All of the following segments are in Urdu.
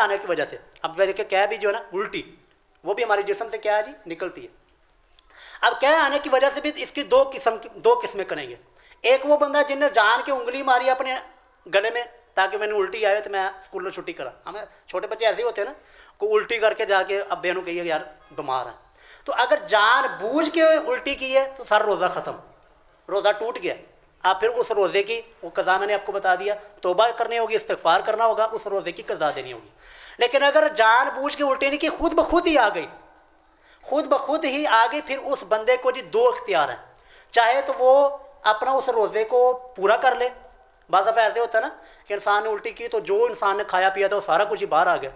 آنے کی وجہ سے، اب دیکھیں کیا بھی جو ہے نا الٹی، وہ بھی ہمارے جسم سے کیا ہے جی نکلتی ہے۔ اب کیا آنے کی وجہ سے بھی اس کی دو قسمیں کریں گے۔ ایک وہ بندہ جن نے جان کے انگلی ماری اپنے گلے میں تاکہ میں نے الٹی آئے تو میں اسکول میں چھٹی کرا، ہمیں چھوٹے بچے ایسے ہی ہوتے ہیں نا، کوئی الٹی کر کے جا کے اب بہنوں کہیے یار بیمار ہے، تو اگر جان بوجھ کے الٹی کی ہے تو سارا روزہ ختم، روزہ ٹوٹ گیا۔ آپ پھر اس روزے کی وہ قضا میں نے آپ کو بتا دیا، توبہ کرنی ہوگی، استغفار کرنا ہوگا، اس روزے کی قضا دینی ہوگی۔ لیکن اگر جان بوجھ کے الٹی نہیں کی، خود بخود ہی آ گئی، خود بخود ہی آ گئی، پھر اس بندے کو جی دو اختیار ہیں، چاہے تو وہ اپنا اس روزے کو پورا کر لے، بعض دفعہ ایسے ہوتا ہے نا کہ انسان نے الٹی کی تو جو انسان نے کھایا پیا تھا وہ سارا کچھ ہی باہر آ گیا،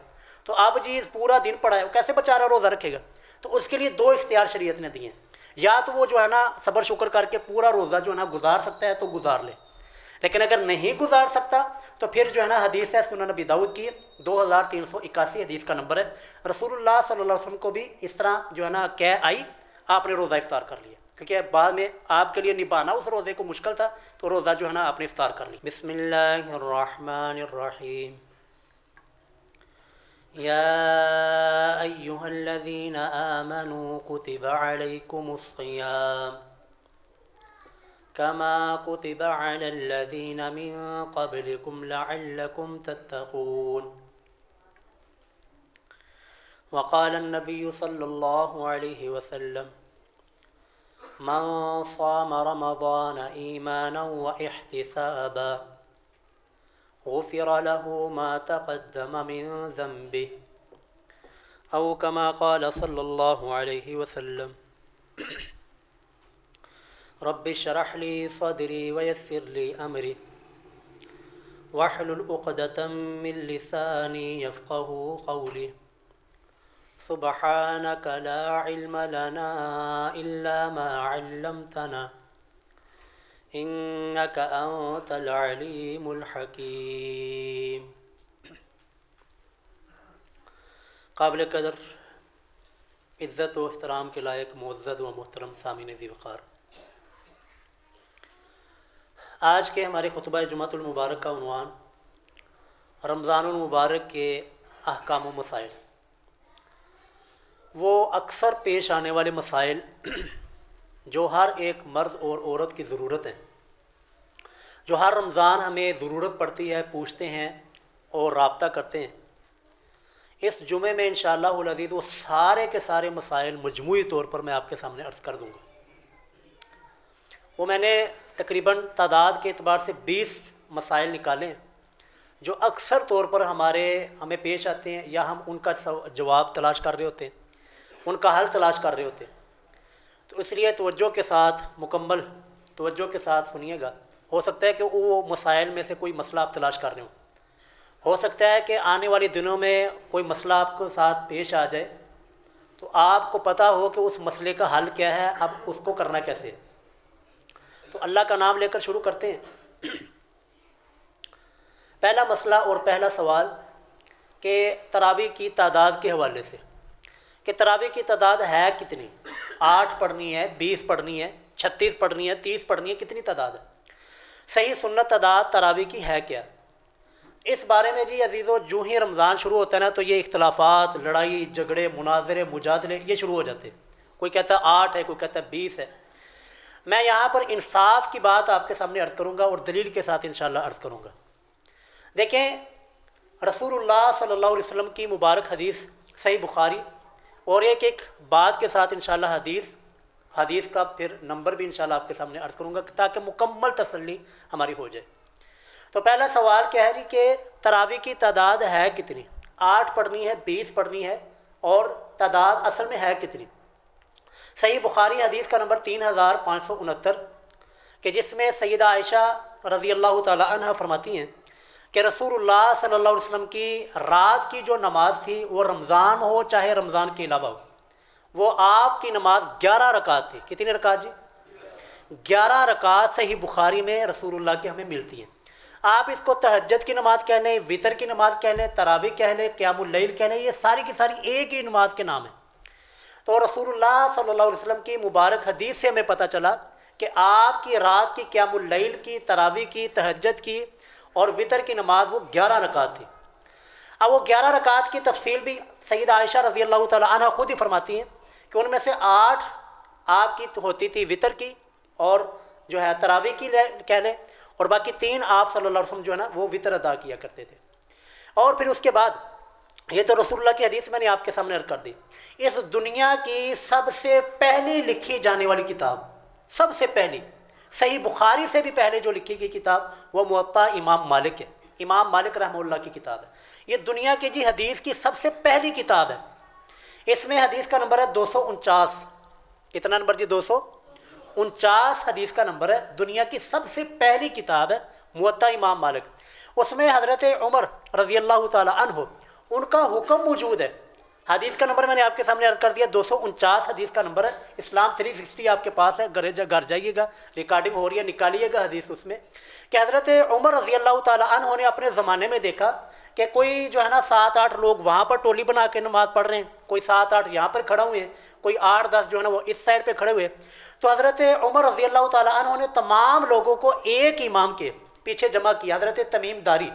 تو اب جی پورا دن پڑا ہے، وہ کیسے بیچارہ روزہ رکھے گا؟ تو اس کے لیے دو اختیار شریعت نے دیے ہیں، یا تو وہ جو ہے نا صبر شکر کر کے پورا روزہ جو ہے نا گزار سکتا ہے تو گزار لے، لیکن اگر نہیں گزار سکتا تو پھر جو ہے نا حدیث ہے سنن نبی داؤد کی 2381 حدیث کا نمبر ہے، رسول اللہ صلی اللہ علیہ وسلم کو بھی اس طرح جو ہے نا کہہ آئی، آپ نے روزہ افطار کر لیا، کیونکہ بعد میں آپ کے لیے نبھانا اس روزے کو مشکل تھا، تو روزہ جو ہے نا آپ نے افطار کر لی۔ بسم اللہ الرحمن الرحیم، یا ایہا الذین آمنوا کتب علیکم الصیام كما كتب على الذين من قبلكم لعلكم تتقون، وقال النبي صلى الله عليه وسلم من صام رمضان إيمانا واحتسابا غفر له ما تقدم من ذنبه، أو كما قال صلى الله عليه وسلم رب اشرح لي صدري ويسر لي أمري واحلل عقدة من لساني يفقهوا قولي سبحانك لا علم لنا إلا ما علمتنا إنك أنت العليم الحكيم۔ قابل قدر عزت و احترام کے لائق معزز و محترم سامعین ذی وقار، آج کے ہمارے خطبہ جمعۃ المبارک کا عنوان رمضان المبارک کے احکام و مسائل، وہ اکثر پیش آنے والے مسائل جو ہر ایک مرد اور عورت کی ضرورت ہیں، جو ہر رمضان ہمیں ضرورت پڑتی ہے، پوچھتے ہیں اور رابطہ کرتے ہیں۔ اس جمعے میں انشاءاللہ العزیز وہ سارے کے سارے مسائل مجموعی طور پر میں آپ کے سامنے عرض کر دوں گا۔ وہ میں نے تقریباً تعداد کے اعتبار سے 20 مسائل نکالے ہیں جو اکثر طور پر ہمیں پیش آتے ہیں، یا ہم ان کا جواب تلاش کر رہے ہوتے ہیں، ان کا حل تلاش کر رہے ہوتے ہیں، تو اس لیے توجہ کے ساتھ، مکمل توجہ کے ساتھ سنیے گا۔ ہو سکتا ہے کہ وہ مسائل میں سے کوئی مسئلہ آپ تلاش کر رہے ہوں، ہو سکتا ہے کہ آنے والے دنوں میں کوئی مسئلہ آپ کو ساتھ پیش آ جائے تو آپ کو پتہ ہو کہ اس مسئلے کا حل کیا ہے، اب اس کو کرنا کیسے ہے۔ تو اللہ کا نام لے کر شروع کرتے ہیں۔ پہلا مسئلہ اور پہلا سوال کہ تراویح کی تعداد کے حوالے سے، کہ تراویح کی تعداد ہے کتنی؟ 8 پڑھنی ہے، 20 پڑھنی ہے، 36 پڑھنی ہے، 30 پڑھنی ہے، کتنی تعداد ہے؟ صحیح سنت تعداد تراویح کی ہے کیا؟ اس بارے میں جی عزیزو جو ہی رمضان شروع ہوتا ہے نا تو یہ اختلافات، لڑائی جھگڑے، مناظرے، مجادلے یہ شروع ہو جاتے ہیں۔ کوئی کہتا ہے 8 ہے، کوئی کہتا ہے 20 ہے۔ میں یہاں پر انصاف کی بات آپ کے سامنے عرض کروں گا اور دلیل کے ساتھ انشاءاللہ عرض کروں گا۔ دیکھیں، رسول اللہ صلی اللہ علیہ وسلم کی مبارک حدیث صحیح بخاری، اور ایک بات کے ساتھ انشاءاللہ حدیث کا پھر نمبر بھی انشاءاللہ آپ کے سامنے عرض کروں گا تاکہ مکمل تسلی ہماری ہو جائے۔ تو پہلا سوال کیا ہے جی کہ تراویح کی تعداد ہے کتنی؟ 8 پڑھنی ہے، 20 پڑھنی ہے، اور تعداد اصل میں ہے کتنی؟ صحیح بخاری حدیث کا نمبر 3569، کہ جس میں سیدہ عائشہ رضی اللہ تعالی عنہ فرماتی ہیں کہ رسول اللہ صلی اللہ علیہ وسلم کی رات کی جو نماز تھی، وہ رمضان ہو چاہے رمضان کے علاوہ ہو، وہ آپ کی نماز 11 رکعت تھی۔ کتنی رکعت جی؟ 11 رکعت صحیح بخاری میں رسول اللہ کی ہمیں ملتی ہیں۔ آپ اس کو تہجد کی نماز کہہ لیں، وطر کی نماز کہہ لیں، تراویح کہہ لیں، قیام اللیل کہہ لیں، یہ ساری کی ساری ایک ہی نماز کے نام ہیں۔ تو رسول اللہ صلی اللہ علیہ وسلم کی مبارک حدیث سے ہمیں پتہ چلا کہ آپ کی رات کی قیام اللیل کی، تراویح کی، تہجد کی اور وطر کی نماز وہ 11 رکعت تھی۔ اب وہ 11 رکعت کی تفصیل بھی سیدہ عائشہ رضی اللہ تعالیٰ عنہ خود ہی فرماتی ہیں کہ ان میں سے 8 آپ کی ہوتی تھی وطر کی اور جو ہے تراویح کی کہہ لیں، اور باقی 3 آپ صلی اللہ علیہ وسلم جو ہے نا وہ وطر ادا کیا کرتے تھے۔ اور پھر اس کے بعد یہ تو رسول اللہ کی حدیث میں نے آپ کے سامنے عرض کر دی، اس دنیا کی سب سے پہلی لکھی جانے والی کتاب، سب سے پہلی صحیح بخاری سے بھی پہلے جو لکھی گئی کتاب وہ موطا امام مالک ہے، امام مالک رحمہ اللہ کی کتاب ہے۔ یہ دنیا کی جی حدیث کی سب سے پہلی کتاب ہے۔ اس میں حدیث کا نمبر ہے 249، کتنا نمبر جی؟ 249 حدیث کا نمبر ہے۔ دنیا کی سب سے پہلی کتاب ہے موطا امام مالک۔ اس میں حضرت عمر رضی اللہ تعالیٰ عنہ ان کا حکم موجود ہے۔ حدیث کا نمبر میں نے آپ کے سامنے عرض کر دیا، 249 حدیث کا نمبر ہے۔ اسلام 360 آپ کے پاس ہے، گھر جائیے گا، ریکارڈنگ ہو رہی ہے، نکالیے گا حدیث اس میں، کہ حضرت عمر رضی اللہ تعالیٰ عنہ نے اپنے زمانے میں دیکھا کہ کوئی جو ہے نا 7-8 لوگ وہاں پر ٹولی بنا کے نماز پڑھ رہے ہیں، کوئی 7-8 یہاں پر کھڑا ہوئے ہیں، کوئی 8-10 جو ہے نا وہ اس سائڈ پہ کھڑے ہوئے۔ تو حضرت عمر رضی اللہ تعالیٰ عنہ نے تمام لوگوں کو ایک امام کے پیچھے جمع کیا، حضرت تمیم داری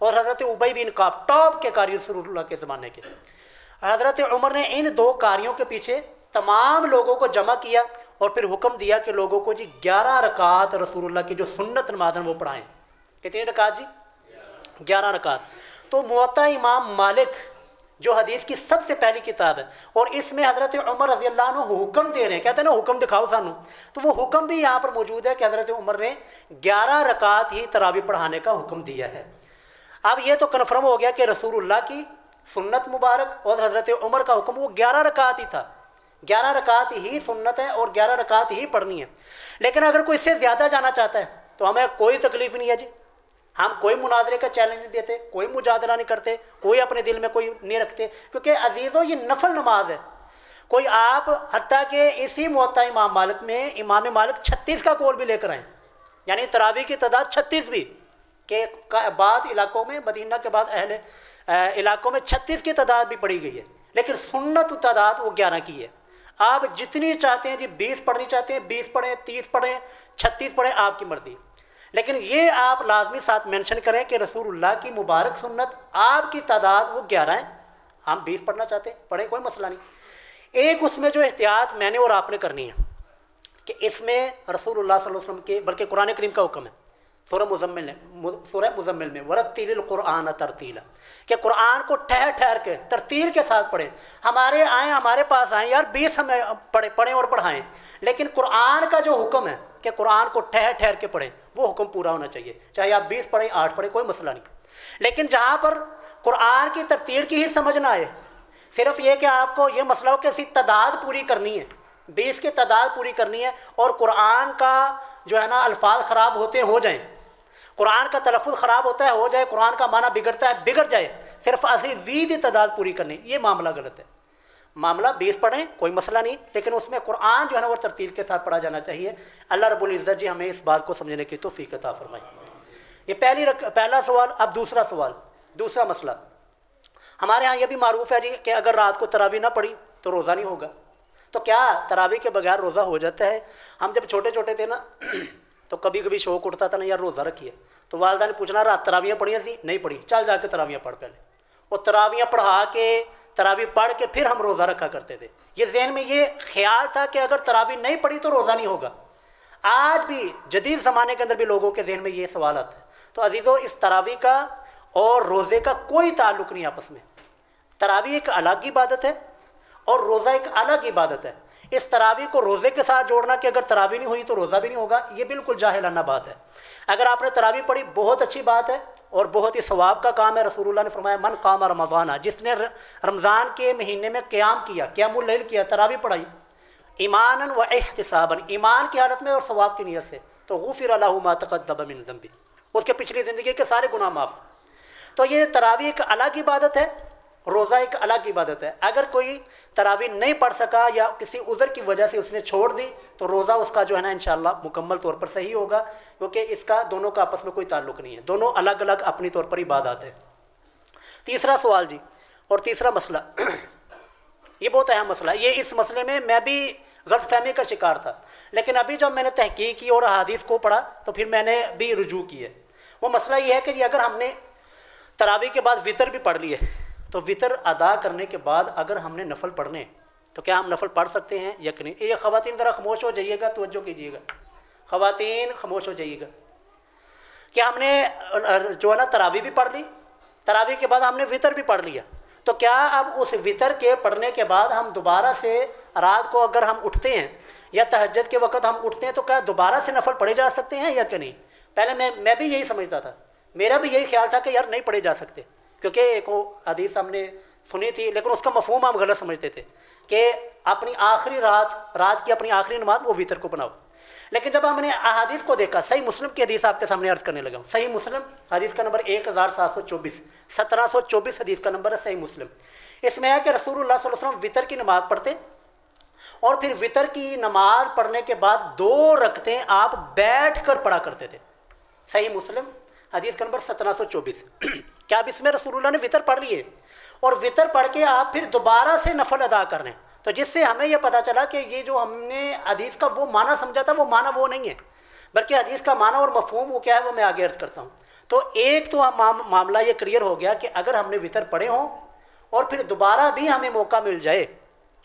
اور حضرت ابی بن کعب، ٹاپ کے قاری رسول اللہ کے زمانے کے۔ حضرت عمر نے ان 2 قاریوں کے پیچھے تمام لوگوں کو جمع کیا اور پھر حکم دیا کہ لوگوں کو جی 11 رکعت رسول اللہ کی جو سنت نماز ہیں وہ پڑھائیں۔ کتنی رکعت جی؟ 11 رکعت۔ تو موطا امام مالک جو حدیث کی سب سے پہلی کتاب ہے، اور اس میں حضرت عمر رضی اللہ عنہ حکم دے رہے ہیں، کہتے ہیں نا حکم دکھاؤ سانو، تو وہ حکم بھی یہاں پر موجود ہے کہ حضرت عمر نے 11 رکعت ہی تراویح پڑھانے کا حکم دیا ہے۔ اب یہ تو کنفرم ہو گیا کہ رسول اللہ کی سنت مبارک اور حضرت عمر کا حکم وہ 11 رکعت ہی تھا، 11 رکعت ہی سنت ہے اور 11 رکعت ہی پڑھنی ہے۔ لیکن اگر کوئی اس سے زیادہ جانا چاہتا ہے تو ہمیں کوئی تکلیف نہیں ہے جی، ہم کوئی مناظرے کا چیلنج نہیں دیتے، کوئی مجادلہ نہیں کرتے، کوئی اپنے دل میں کوئی نہیں رکھتے، کیونکہ عزیزوں یہ نفل نماز ہے۔ کوئی آپ حتیٰ کہ اسی موطا امام مالک میں امام مالک 36 کا قول بھی لے کر آئیں، یعنی تراویح کی تعداد 36 بھی، کہ بعض علاقوں میں مدینہ کے بعد اہل علاقوں میں 36 کی تعداد بھی پڑھی گئی ہے، لیکن سنت تعداد وہ 11 کی ہے۔ آپ جتنی چاہتے ہیں جی 20 پڑھنی چاہتے ہیں 20 پڑھیں، 30 پڑھیں، 36 پڑھیں، آپ کی مرضی، لیکن یہ آپ لازمی ساتھ مینشن کریں کہ رسول اللہ کی مبارک سنت آپ کی تعداد وہ 11 ہیں، ہم 20 پڑھنا چاہتے ہیں پڑھیں، کوئی مسئلہ نہیں۔ ایک اس میں جو احتیاط میں نے اور آپ نے کرنی ہے کہ اس میں رسول اللہ صلی اللہ علیہ وسلم کے بلکہ قرآن کریم کا حکم ہے سورہ مزمل میں ورتل القرآن ترتیلا، کہ قرآن کو ٹھہر ٹھہر کے ترتیل کے ساتھ پڑھیں۔ ہمارے پاس آئیں یار 20 ہمیں پڑھیں اور پڑھائیں، لیکن قرآن کا جو حکم ہے کہ قرآن کو ٹھہر ٹھہر کے پڑھیں وہ حکم پورا ہونا چاہیے، چاہے آپ 20 پڑھیں 8 پڑھیں، کوئی مسئلہ نہیں۔ لیکن جہاں پر قرآن کی ترتیل کی ہی سمجھ نہ آئے، صرف یہ کہ آپ کو یہ مسئلہ ہو کہ اسی تعداد پوری کرنی ہے، 20 کی تعداد پوری کرنی ہے، اور قرآن کا جو ہے نا الفاظ خراب ہوتے ہو جائیں، قرآن کا تلفظ خراب ہوتا ہے ہو جائے، قرآن کا معنی بگڑتا ہے بگڑ جائے، صرف اسی 20 کی تعداد پوری کرنی، یہ معاملہ غلط ہے۔ معاملہ 20 پڑھیں کوئی مسئلہ نہیں، لیکن اس میں قرآن جو ہے نا وہ ترتیل کے ساتھ پڑھا جانا چاہیے۔ اللہ رب العزت جی ہمیں اس بات کو سمجھنے کی توفیق عطا فرمائے۔ یہ پہلا سوال۔ اب دوسرا سوال، دوسرا مسئلہ ہمارے ہاں یہ بھی معروف ہے جی کہ اگر رات کو تراویح نہ پڑھی تو روزہ نہیں ہوگا۔ تو کیا تراویح کے بغیر روزہ ہو جاتا ہے؟ ہم جب چھوٹے چھوٹے تھے نا تو کبھی کبھی شوق اٹھتا تھا نا یار روزہ رکھیے، تو والدہ نے پوچھنا رات تراویح پڑھی تھی؟ نہیں پڑھی، چل جا کے تراویح پڑھ پہلے، اور تراویح پڑھا کے تراویح پڑھ کے پھر ہم روزہ رکھا کرتے تھے۔ یہ ذہن میں یہ خیال تھا کہ اگر تراویح نہیں پڑھی تو روزہ نہیں ہوگا۔ آج بھی جدید زمانے کے اندر بھی لوگوں کے ذہن میں یہ سوال آتا ہے۔ تو عزیزو اس تراویح کا اور روزے کا کوئی تعلق نہیں آپس میں۔ تراویح ایک الگ عبادت ہے اور روزہ ایک الگ عبادت ہے۔ اس تراویح کو روزے کے ساتھ جوڑنا کہ اگر تراویح نہیں ہوئی تو روزہ بھی نہیں ہوگا، یہ بالکل جاہلانہ بات ہے۔ اگر آپ نے تراویح پڑھی بہت اچھی بات ہے اور بہت ہی ثواب کا کام ہے۔ رسول اللہ نے فرمایا من قام رمضان، جس نے رمضان کے مہینے میں قیام کیا، قیام اللیل کیا، تراویح پڑھائی، ایمانا و احتسابا، ایمان کی حالت میں اور ثواب کی نیت سے، تو غفر له ما تقدم من ذنبہ، اس کے پچھلی زندگی کے سارے گناہ معاف۔ تو یہ تراویح ایک الگ عبادت ہے، روزہ ایک الگ عبادت ہے۔ اگر کوئی تراویح نہیں پڑھ سکا یا کسی عذر کی وجہ سے اس نے چھوڑ دی تو روزہ اس کا جو ہے نا انشاءاللہ مکمل طور پر صحیح ہوگا، کیونکہ اس کا دونوں کا آپس میں کوئی تعلق نہیں ہے، دونوں الگ الگ اپنی طور پر عبادات ہے۔ تیسرا سوال جی، اور تیسرا مسئلہ یہ بہت اہم مسئلہ ہے۔ یہ اس مسئلے میں بھی غلط فہمی کا شکار تھا، لیکن ابھی جب میں نے تحقیق کی اور احادیث کو پڑھا تو پھر میں نے بھی رجوع کی ہے۔ وہ مسئلہ یہ ہے کہ جی اگر ہم نے تراویح کے بعد وطر بھی پڑھ لیے، تو وطر ادا کرنے کے بعد اگر ہم نے نفل پڑھنے تو کیا ہم نفل پڑھ سکتے ہیں یا کہ نہیں؟ یہ خواتین ذرا خاموش ہو جائیے گا، توجہ کیجیے گا، خواتین خاموش ہو جائیے گا کہ ہم نے جو ہے نا تراویح بھی پڑھ لی، تراویح کے بعد ہم نے وطر بھی پڑھ لیا، تو کیا اب اس وطر کے پڑھنے کے بعد ہم دوبارہ سے رات کو اگر ہم اٹھتے ہیں یا تہجد کے وقت ہم اٹھتے ہیں تو کیا دوبارہ سے نفل پڑھے جا سکتے ہیں یا کہ نہیں؟ پہلے میں بھی یہی سمجھتا تھا، میرا بھی یہی خیال تھا کہ یار نہیں پڑھے جا سکتے، کیونکہ ایک وہ حدیث ہم نے سنی تھی لیکن اس کا مفہوم ہم غلط سمجھتے تھے کہ اپنی آخری رات کی اپنی آخری نماز وہ وطر کو بناؤ۔ لیکن جب ہم نے احادیث کو دیکھا، صحیح مسلم کی حدیث آپ کے سامنے عرض کرنے لگا ہوں، صحیح مسلم حدیث کا نمبر 1724، 1724 حدیث کا نمبر ہے صحیح مسلم۔ اس میں ہے کہ رسول اللہ صلی اللہ علیہ وسلم وطر کی نماز پڑھتے اور پھر وطر کی نماز پڑھنے کے بعد 2 رکعتیں آپ بیٹھ کر پڑھا کرتے تھے۔ صحیح مسلم حدیث کا نمبر 1724۔ کیا اب اس میں رسول اللہ نے وطر پڑھ لیے اور وطر پڑھ کے آپ پھر دوبارہ سے نفل ادا کر رہے ہیں، تو جس سے ہمیں یہ پتہ چلا کہ یہ جو ہم نے حدیث کا وہ معنی سمجھا تھا وہ معنی وہ نہیں ہے، بلکہ حدیث کا معنی اور مفہوم وہ کیا ہے وہ میں آگے عرض کرتا ہوں۔ تو ایک تو معاملہ یہ کلیئر ہو گیا کہ اگر ہم نے وطر پڑھے ہوں اور پھر دوبارہ بھی ہمیں موقع مل جائے،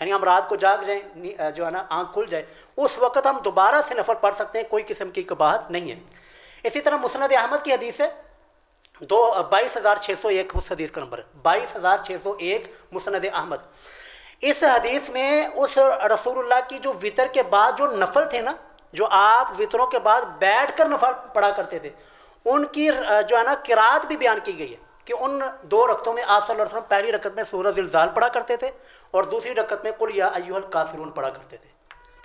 یعنی ہم رات کو جاگ جائیں، جو ہے نا آنکھ کھل جائے، اس وقت ہم دوبارہ سے نفل پڑھ سکتے ہیں، کوئی قسم کی قباحت نہیں ہے۔ اسی طرح مسند احمد کی حدیث ہے 22,601 اس حدیث کا نمبر ہے 22,601 مسند احمد۔ اس حدیث میں اس رسول اللہ کی جو وطر کے بعد جو نفل تھے نا، جو آپ وطروں کے بعد بیٹھ کر نفل پڑھا کرتے تھے، ان کی جو ہے نا قرات بھی بیان کی گئی ہے کہ ان 2 رکعتوں میں آپ صلی اللہ علیہ وسلم پہلی رکعت میں سورہ زلزال پڑھا کرتے تھے اور دوسری رکعت میں قل یا ایھا الکافرون پڑھا کرتے تھے۔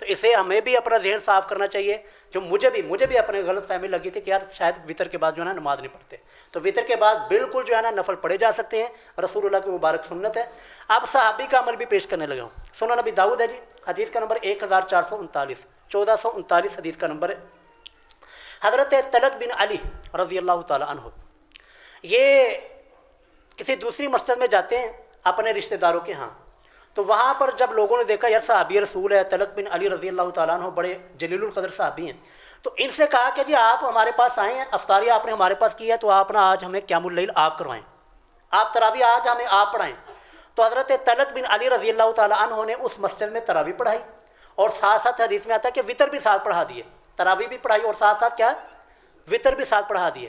تو اسے ہمیں بھی اپنا ذہن صاف کرنا چاہیے، جو مجھے بھی اپنے غلط فہمی لگی تھی کہ یار شاید وطر کے بعد جو ہے نا نماز نہیں پڑھتے، تو وطر کے بعد بالکل جو ہے نا نفل پڑھے جا سکتے ہیں، رسول اللہ کی مبارک سنت ہے۔ اب صحابی کا عمل بھی پیش کرنے لگا ہوں۔ سنن نبی داؤد ہے جی، حدیث کا نمبر 1439، 1439 حدیث کا نمبر ہے۔ حضرت طلق بن علی رضی اللہ تعالی عنہ یہ کسی دوسری مسجد میں جاتے ہیں اپنے رشتہ داروں کے ہاں، تو وہاں پر جب لوگوں نے دیکھا یار صحابی رسول ہے طلق بن علی رضی اللہ تعالیٰ عنہ، بڑے جلیل القدر صحابی ہیں، تو ان سے کہا کہ جی آپ ہمارے پاس آئے ہیں، افطاریہ آپ نے ہمارے پاس کی ہے، تو آپ نا آج ہمیں قیام اللیل آپ کروائیں، آپ تراویح آج ہمیں آپ پڑھائیں۔ تو حضرت طلق بن علی رضی اللہ تعالیٰ عنہ نے اس مسجد میں تراویح پڑھائی اور ساتھ ساتھ حدیث میں آتا ہے کہ وطر بھی ساتھ پڑھا دیے، تراویح بھی پڑھائی اور ساتھ ساتھ کیا وطر بھی ساتھ پڑھا دیے۔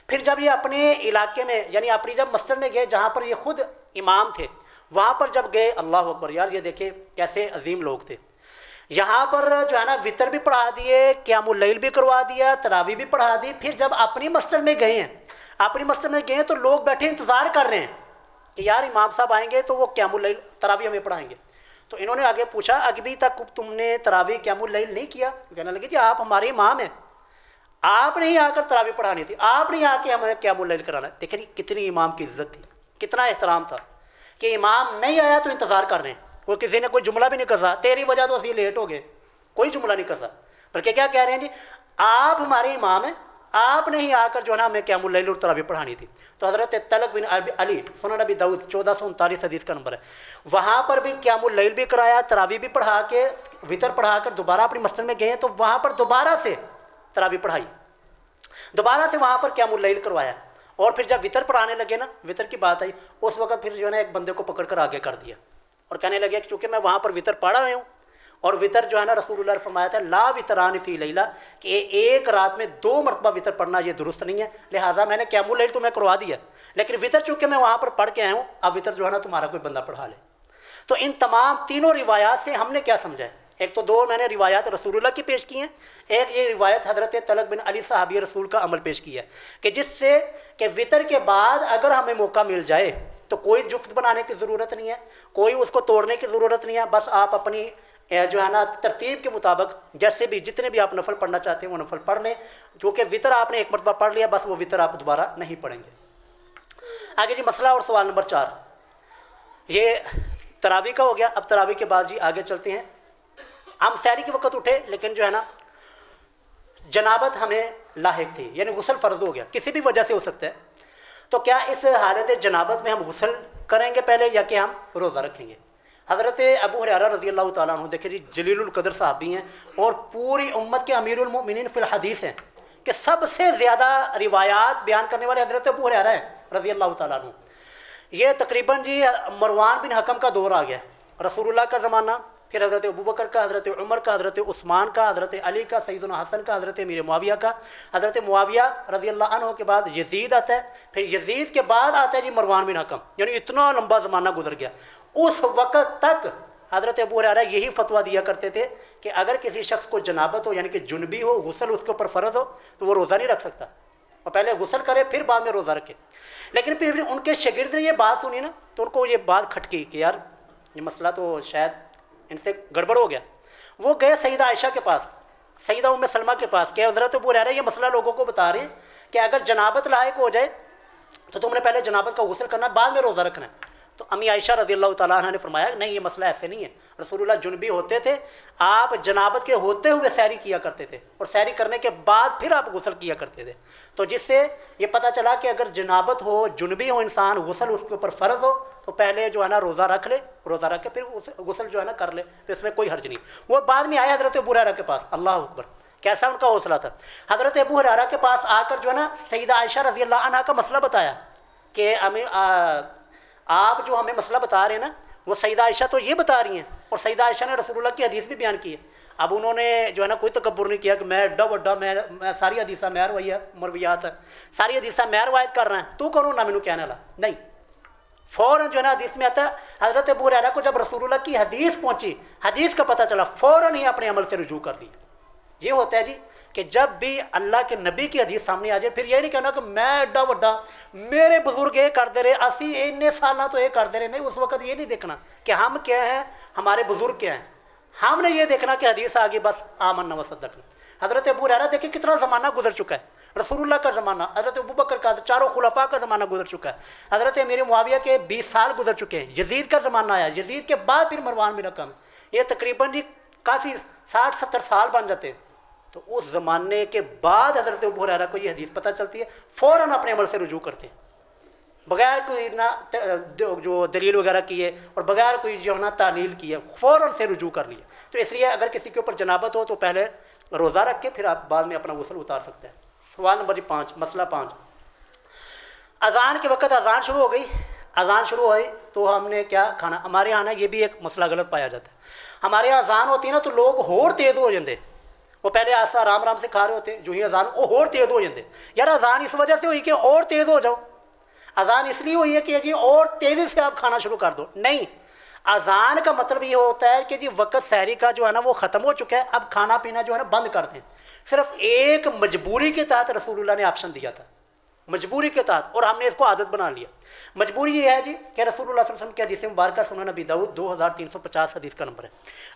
پھر جب یہ اپنے علاقے میں یعنی اپنی جب مسجد میں گئے جہاں پر یہ خود امام تھے، وہاں پر جب گئے، اللہ اکبر، یار یہ دیکھیں کیسے عظیم لوگ تھے، یہاں پر جو ہے نا وطر بھی پڑھا دیے، قیام اللیل بھی کروا دیا، تراویح بھی پڑھا دی۔ پھر جب اپنی مسجد میں گئے ہیں تو لوگ بیٹھے انتظار کر رہے ہیں کہ یار امام صاحب آئیں گے تو وہ قیام اللیل تراویح ہمیں پڑھائیں گے۔ تو انہوں نے آگے پوچھا ابھی تک تم نے تراویح قیام اللیل نہیں کیا؟ کہنے لگے جی آپ ہمارے امام ہیں، آپ نے ہی آ کر تراویح پڑھانی تھی، آپ نے ہی آ کے ہمیں قیام اللیل کرانا ہے۔ دیکھیں کتنی امام کی عزت تھی، کتنا احترام تھا کہ امام نہیں آیا تو انتظار کر رہے ہیں، وہ کسی نے کوئی جملہ بھی نہیں کسا، تیری وجہ تو اسی لیٹ ہو گئے، کوئی جملہ نہیں کسا، بلکہ کیا کہہ رہے ہیں جی آپ ہمارے امام ہیں، آپ نے ہی آ کر جو ہے نا ہمیں قیام اللیل اور تراویح پڑھانی تھی۔ تو حضرت طلق بن علی سنن نبی داؤد 1439 حدیث کا نمبر ہے، وہاں پر بھی قیام اللیل بھی کرایا، تراویح بھی پڑھا کے وطر پڑھا کر دوبارہ اپنی مسجد میں گئے تو وہاں پر دوبارہ سے تراویح پڑھائی، دوبارہ سے وہاں پر قیام اللیل کروایا، اور پھر جب وطر پڑھانے لگے نا، وطر کی بات آئی، اس وقت پھر جو ہے نا ایک بندے کو پکڑ کر آگے کر دیا اور کہنے لگے کہ چونکہ میں وہاں پر وطر پڑھا ہوئے ہوں، اور وطر جو ہے نا رسول اللہ نے فرمایا تھا لا وطران فی لیلہ، کہ ایک رات میں 2 مرتبہ وطر پڑھنا یہ درست نہیں ہے، لہٰذا میں نے قیام اللیل تمہیں کروا دیا، لیکن وطر چونکہ میں وہاں پر پڑھ کے آیا ہوں، اب وطر جو ہے نا تمہارا کوئی بندہ پڑھا لے۔ تو ان تمام تینوں روایات سے ہم نے کیا سمجھا ہے؟ ایک تو 2 میں نے روایات رسول اللہ کی پیش کی ہیں، ایک یہ روایت حضرت طلق بن علی صحابی رسول کا عمل پیش کیا ہے کہ جس سے کہ وطر کے بعد اگر ہمیں موقع مل جائے تو کوئی جفت بنانے کی ضرورت نہیں ہے، کوئی اس کو توڑنے کی ضرورت نہیں ہے، بس آپ اپنی جو ہے نا ترتیب کے مطابق جیسے بھی جتنے بھی آپ نفل پڑھنا چاہتے ہیں وہ نفل پڑھ لیں، جو کہ وطر آپ نے ایک مرتبہ پڑھ لیا، بس وہ وطر آپ دوبارہ نہیں پڑھیں گے۔ آگے جی مسئلہ اور سوال نمبر 4، یہ تراویح کا ہو گیا۔ اب تراویح کے بعد جی آگے چلتے ہیں، ہم سحری کے وقت اٹھے لیکن جو ہے نا جنابت ہمیں لاحق تھی، یعنی غسل فرض ہو گیا، کسی بھی وجہ سے ہو سکتا ہے، تو کیا اس حالت جنابت میں ہم غسل کریں گے پہلے یا کہ ہم روزہ رکھیں گے؟ حضرت ابو ہریرہ رضی اللہ تعالیٰ عنہ دیکھیں جی جلیل القدر صحابی ہیں اور پوری امت کے امیر المؤمنین فی الحدیث ہیں، کہ سب سے زیادہ روایات بیان کرنے والے حضرت ابو ہریرہ ہیں رضی اللہ تعالیٰ عنہ. یہ تقریباً جی مروان بن حکم کا دور آ گیا، رسول اللہ کا زمانہ، پھر حضرت ابوبکر کا، حضرت عمر کا، حضرت عثمان کا، حضرت علی کا، سیدنا حسن کا، حضرت امیر معاویہ کا، حضرت معاویہ رضی اللہ عنہ کے بعد یزید آتا ہے، پھر یزید کے بعد آتا ہے جی مروان بن حکم. یعنی اتنا لمبا زمانہ گزر گیا. اس وقت تک حضرت ابو ہریرہ یہی فتویٰ دیا کرتے تھے کہ اگر کسی شخص کو جنابت ہو، یعنی کہ جنبی ہو، غسل اس کے اوپر فرض ہو، تو وہ روزہ نہیں رکھ سکتا، اور پہلے غسل کرے پھر بعد میں روزہ رکھے. لیکن پھر ان کے شاگرد نے یہ بات سنی نا، تو ان کو یہ بات کھٹکی کہ یار یہ مسئلہ تو شاید ان سے گڑبڑ ہو گیا. وہ گئے سیدہ عائشہ کے پاس، سیدہ ام سلمہ کے پاس، کہ حضرت ابو ہریرہ یہ مسئلہ لوگوں کو بتا رہے ہیں کہ اگر جنابت لاحق ہو جائے تو تم نے پہلے جنابت کا غسل کرنا ہے، بعد میں روزہ رکھنا ہے. تو امی عائشہ رضی اللہ تعالیٰ عنہ نے فرمایا نہیں، یہ مسئلہ ایسے نہیں ہے. رسول اللہ جنبی ہوتے تھے، آپ جنابت کے ہوتے ہوئے سحری کیا کرتے تھے، اور سحری کرنے کے بعد پھر آپ غسل کیا کرتے تھے. تو جس سے یہ پتہ چلا کہ اگر جنابت ہو، جنبی ہو انسان، غسل اس کے اوپر فرض ہو، تو پہلے جو ہے نا روزہ رکھ لے، روزہ رکھ کے پھر غسل جو ہے نا کر لے، تو اس میں کوئی حرج نہیں. وہ بعد میں آئے حضرت ابو ہریرہ کے پاس. اللہ اکبر، کیسا ان کا حوصلہ تھا. حضرت ابو ہریرہ کے پاس آ کر جو ہے نا سیدہ عائشہ رضی اللہ عنہا کا مسئلہ بتایا کہ آپ جو ہمیں مسئلہ بتا رہے ہیں نا، وہ سیدہ عائشہ تو یہ بتا رہی ہیں، اور سیدہ عائشہ نے رسول اللہ کی حدیث بھی بیان کی ہے. اب انہوں نے جو ہے نا کوئی تکبر نہیں کیا کہ میں ایڈا وڈا، میں ساری حدیثہ میں مرویات ہے، ساری حدیثہ میں روایت کر رہا ہیں، تو کرو نہ مینوں کہنے والا نہیں. فوراً جو ہے نا حدیث میں آتا ہے حضرت ابو ہریرہ کو جب رسول اللہ کی حدیث پہنچی، حدیث کا پتہ چلا، فوراً ہی اپنے عمل سے رجوع کر لی. یہ ہوتا ہے جی کہ جب بھی اللہ کے نبی کی حدیث سامنے آ جائے، پھر یہ نہیں کہنا کہ میں ایڈا وڈا، میرے بزرگ یہ کرتے رہے، اسی اتنے سالہ تو یہ کرتے رہے. نہیں، اس وقت یہ نہیں دیکھنا کہ ہم کیا ہیں، ہمارے بزرگ کیا ہیں. ہم نے یہ دیکھنا کہ حدیث آگے بس آمنا وصدقنا. حضرت ابو ہریرہ دیکھیں کتنا زمانہ گزر چکا ہے. رسول اللہ کا زمانہ، حضرت ابوبکر کا، چاروں خلفاء کا زمانہ گزر چکا ہے. حضرت امیر معاویہ کے 20 سال گزر چکے ہیں. یزید کا زمانہ آیا، یزید کے بعد پھر مروان بن حکم. یہ تقریباً جی کافی 60-70 سال بن جاتے ہیں. تو اس زمانے کے بعد حضرت ابو ہریرہ کو یہ حدیث پتہ چلتی ہے، فوراً اپنے عمل سے رجوع کرتے ہیں، بغیر کوئی نہ جو دلیل وغیرہ کی ہے اور بغیر کوئی جو ہے نا تعلیل کی ہے، فوراً سے رجوع کر لیا. تو اس لیے اگر کسی کے اوپر جنابت ہو تو پہلے روزہ رکھ کے پھر آپ بعد میں اپنا غسل اتار سکتے ہیں. سوال نمبر 5، مسئلہ 5، اذان کے وقت اذان شروع ہو گئی. اذان شروع ہوئی تو ہم نے کیا کھانا؟ ہمارے یہاں نا یہ بھی ایک مسئلہ غلط پایا جاتا ہے. ہمارے یہاں اذان ہوتی ہے نا تو لوگ ہور تیز ہو جاتے، وہ پہلے آسا آرام آرام سے کھا رہے ہوتے، جو ہی اذان وہ اور تیز ہو جاتے. یار اذان اس وجہ سے ہوئی کہ اور تیز ہو جاؤ، اذان اس لیے ہوئی ہے کہ جی اور تیزی سے آپ کھانا شروع کر دو. نہیں، اذان کا مطلب یہ ہوتا ہے کہ جی وقت سحری کا جو ہے نا وہ ختم ہو چکا ہے، اب کھانا پینا جو ہے نا بند کر دیں. صرف ایک مجبوری کے تحت رسول اللہ نے آپشن دیا تھا، مجبوری کے تحت، اور ہم نے اس کو عادت بنا لیا. مجبوری یہ ہے جی کہ رسول اللہ صلی اللہ علیہ وسلم کی حدیث مبارکہ سنن نبی داؤد 2350 حدیث کا نمبر ہے.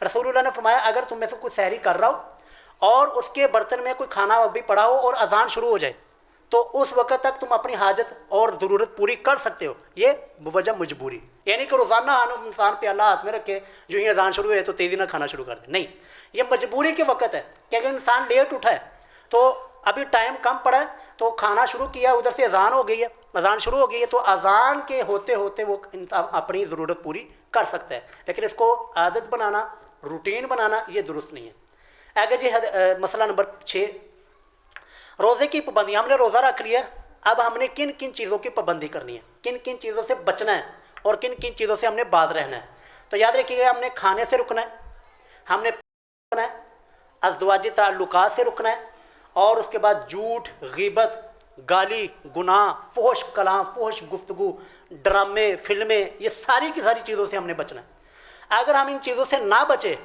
رسول اللہ نے فرمایا اگر تم میں سے کوئی سحری کر رہا ہو اور اس کے برتن میں کوئی کھانا بھی پڑا ہو اور اذان شروع ہو جائے تو اس وقت تک تم اپنی حاجت اور ضرورت پوری کر سکتے ہو. یہ بوجہ مجبوری، یعنی کہ روزانہ انسان پہ اللہ ہاتھ میں رکھے، جو ہی اذان شروع ہے تو تیزی نہ کھانا شروع کر دے. نہیں، یہ مجبوری کے وقت ہے کہ اگر انسان لیٹ اٹھا ہے تو ابھی ٹائم کم پڑا ہے تو کھانا شروع کیا، ادھر سے اذان ہو گئی ہے، اذان شروع ہو گئی ہے، تو اذان کے ہوتے ہوتے وہ انسان اپنی ضرورت پوری کر سکتا ہے. لیکن اس کو عادت بنانا، روٹین بنانا یہ درست نہیں ہے. آگے جی مسئلہ نمبر 6، روزے کی پابندی. ہم نے روزہ رکھ لیا، اب ہم نے کن کن چیزوں کی پابندی کرنی ہے، کن کن چیزوں سے بچنا ہے اور کن کن چیزوں سے ہم نے باز رہنا ہے. تو یاد رکھیے گا، ہم نے کھانے سے رکنا ہے، ہم نے رکنا ہے، ازدواجی تعلقات سے رکنا ہے، اور اس کے بعد جھوٹ، غیبت، گالی، گناہ، فحش کلام، فحش گفتگو، ڈرامے، فلمیں، یہ ساری کی ساری چیزوں سے ہم نے بچنا ہے. اگر ہم ان چیزوں سے نہ بچے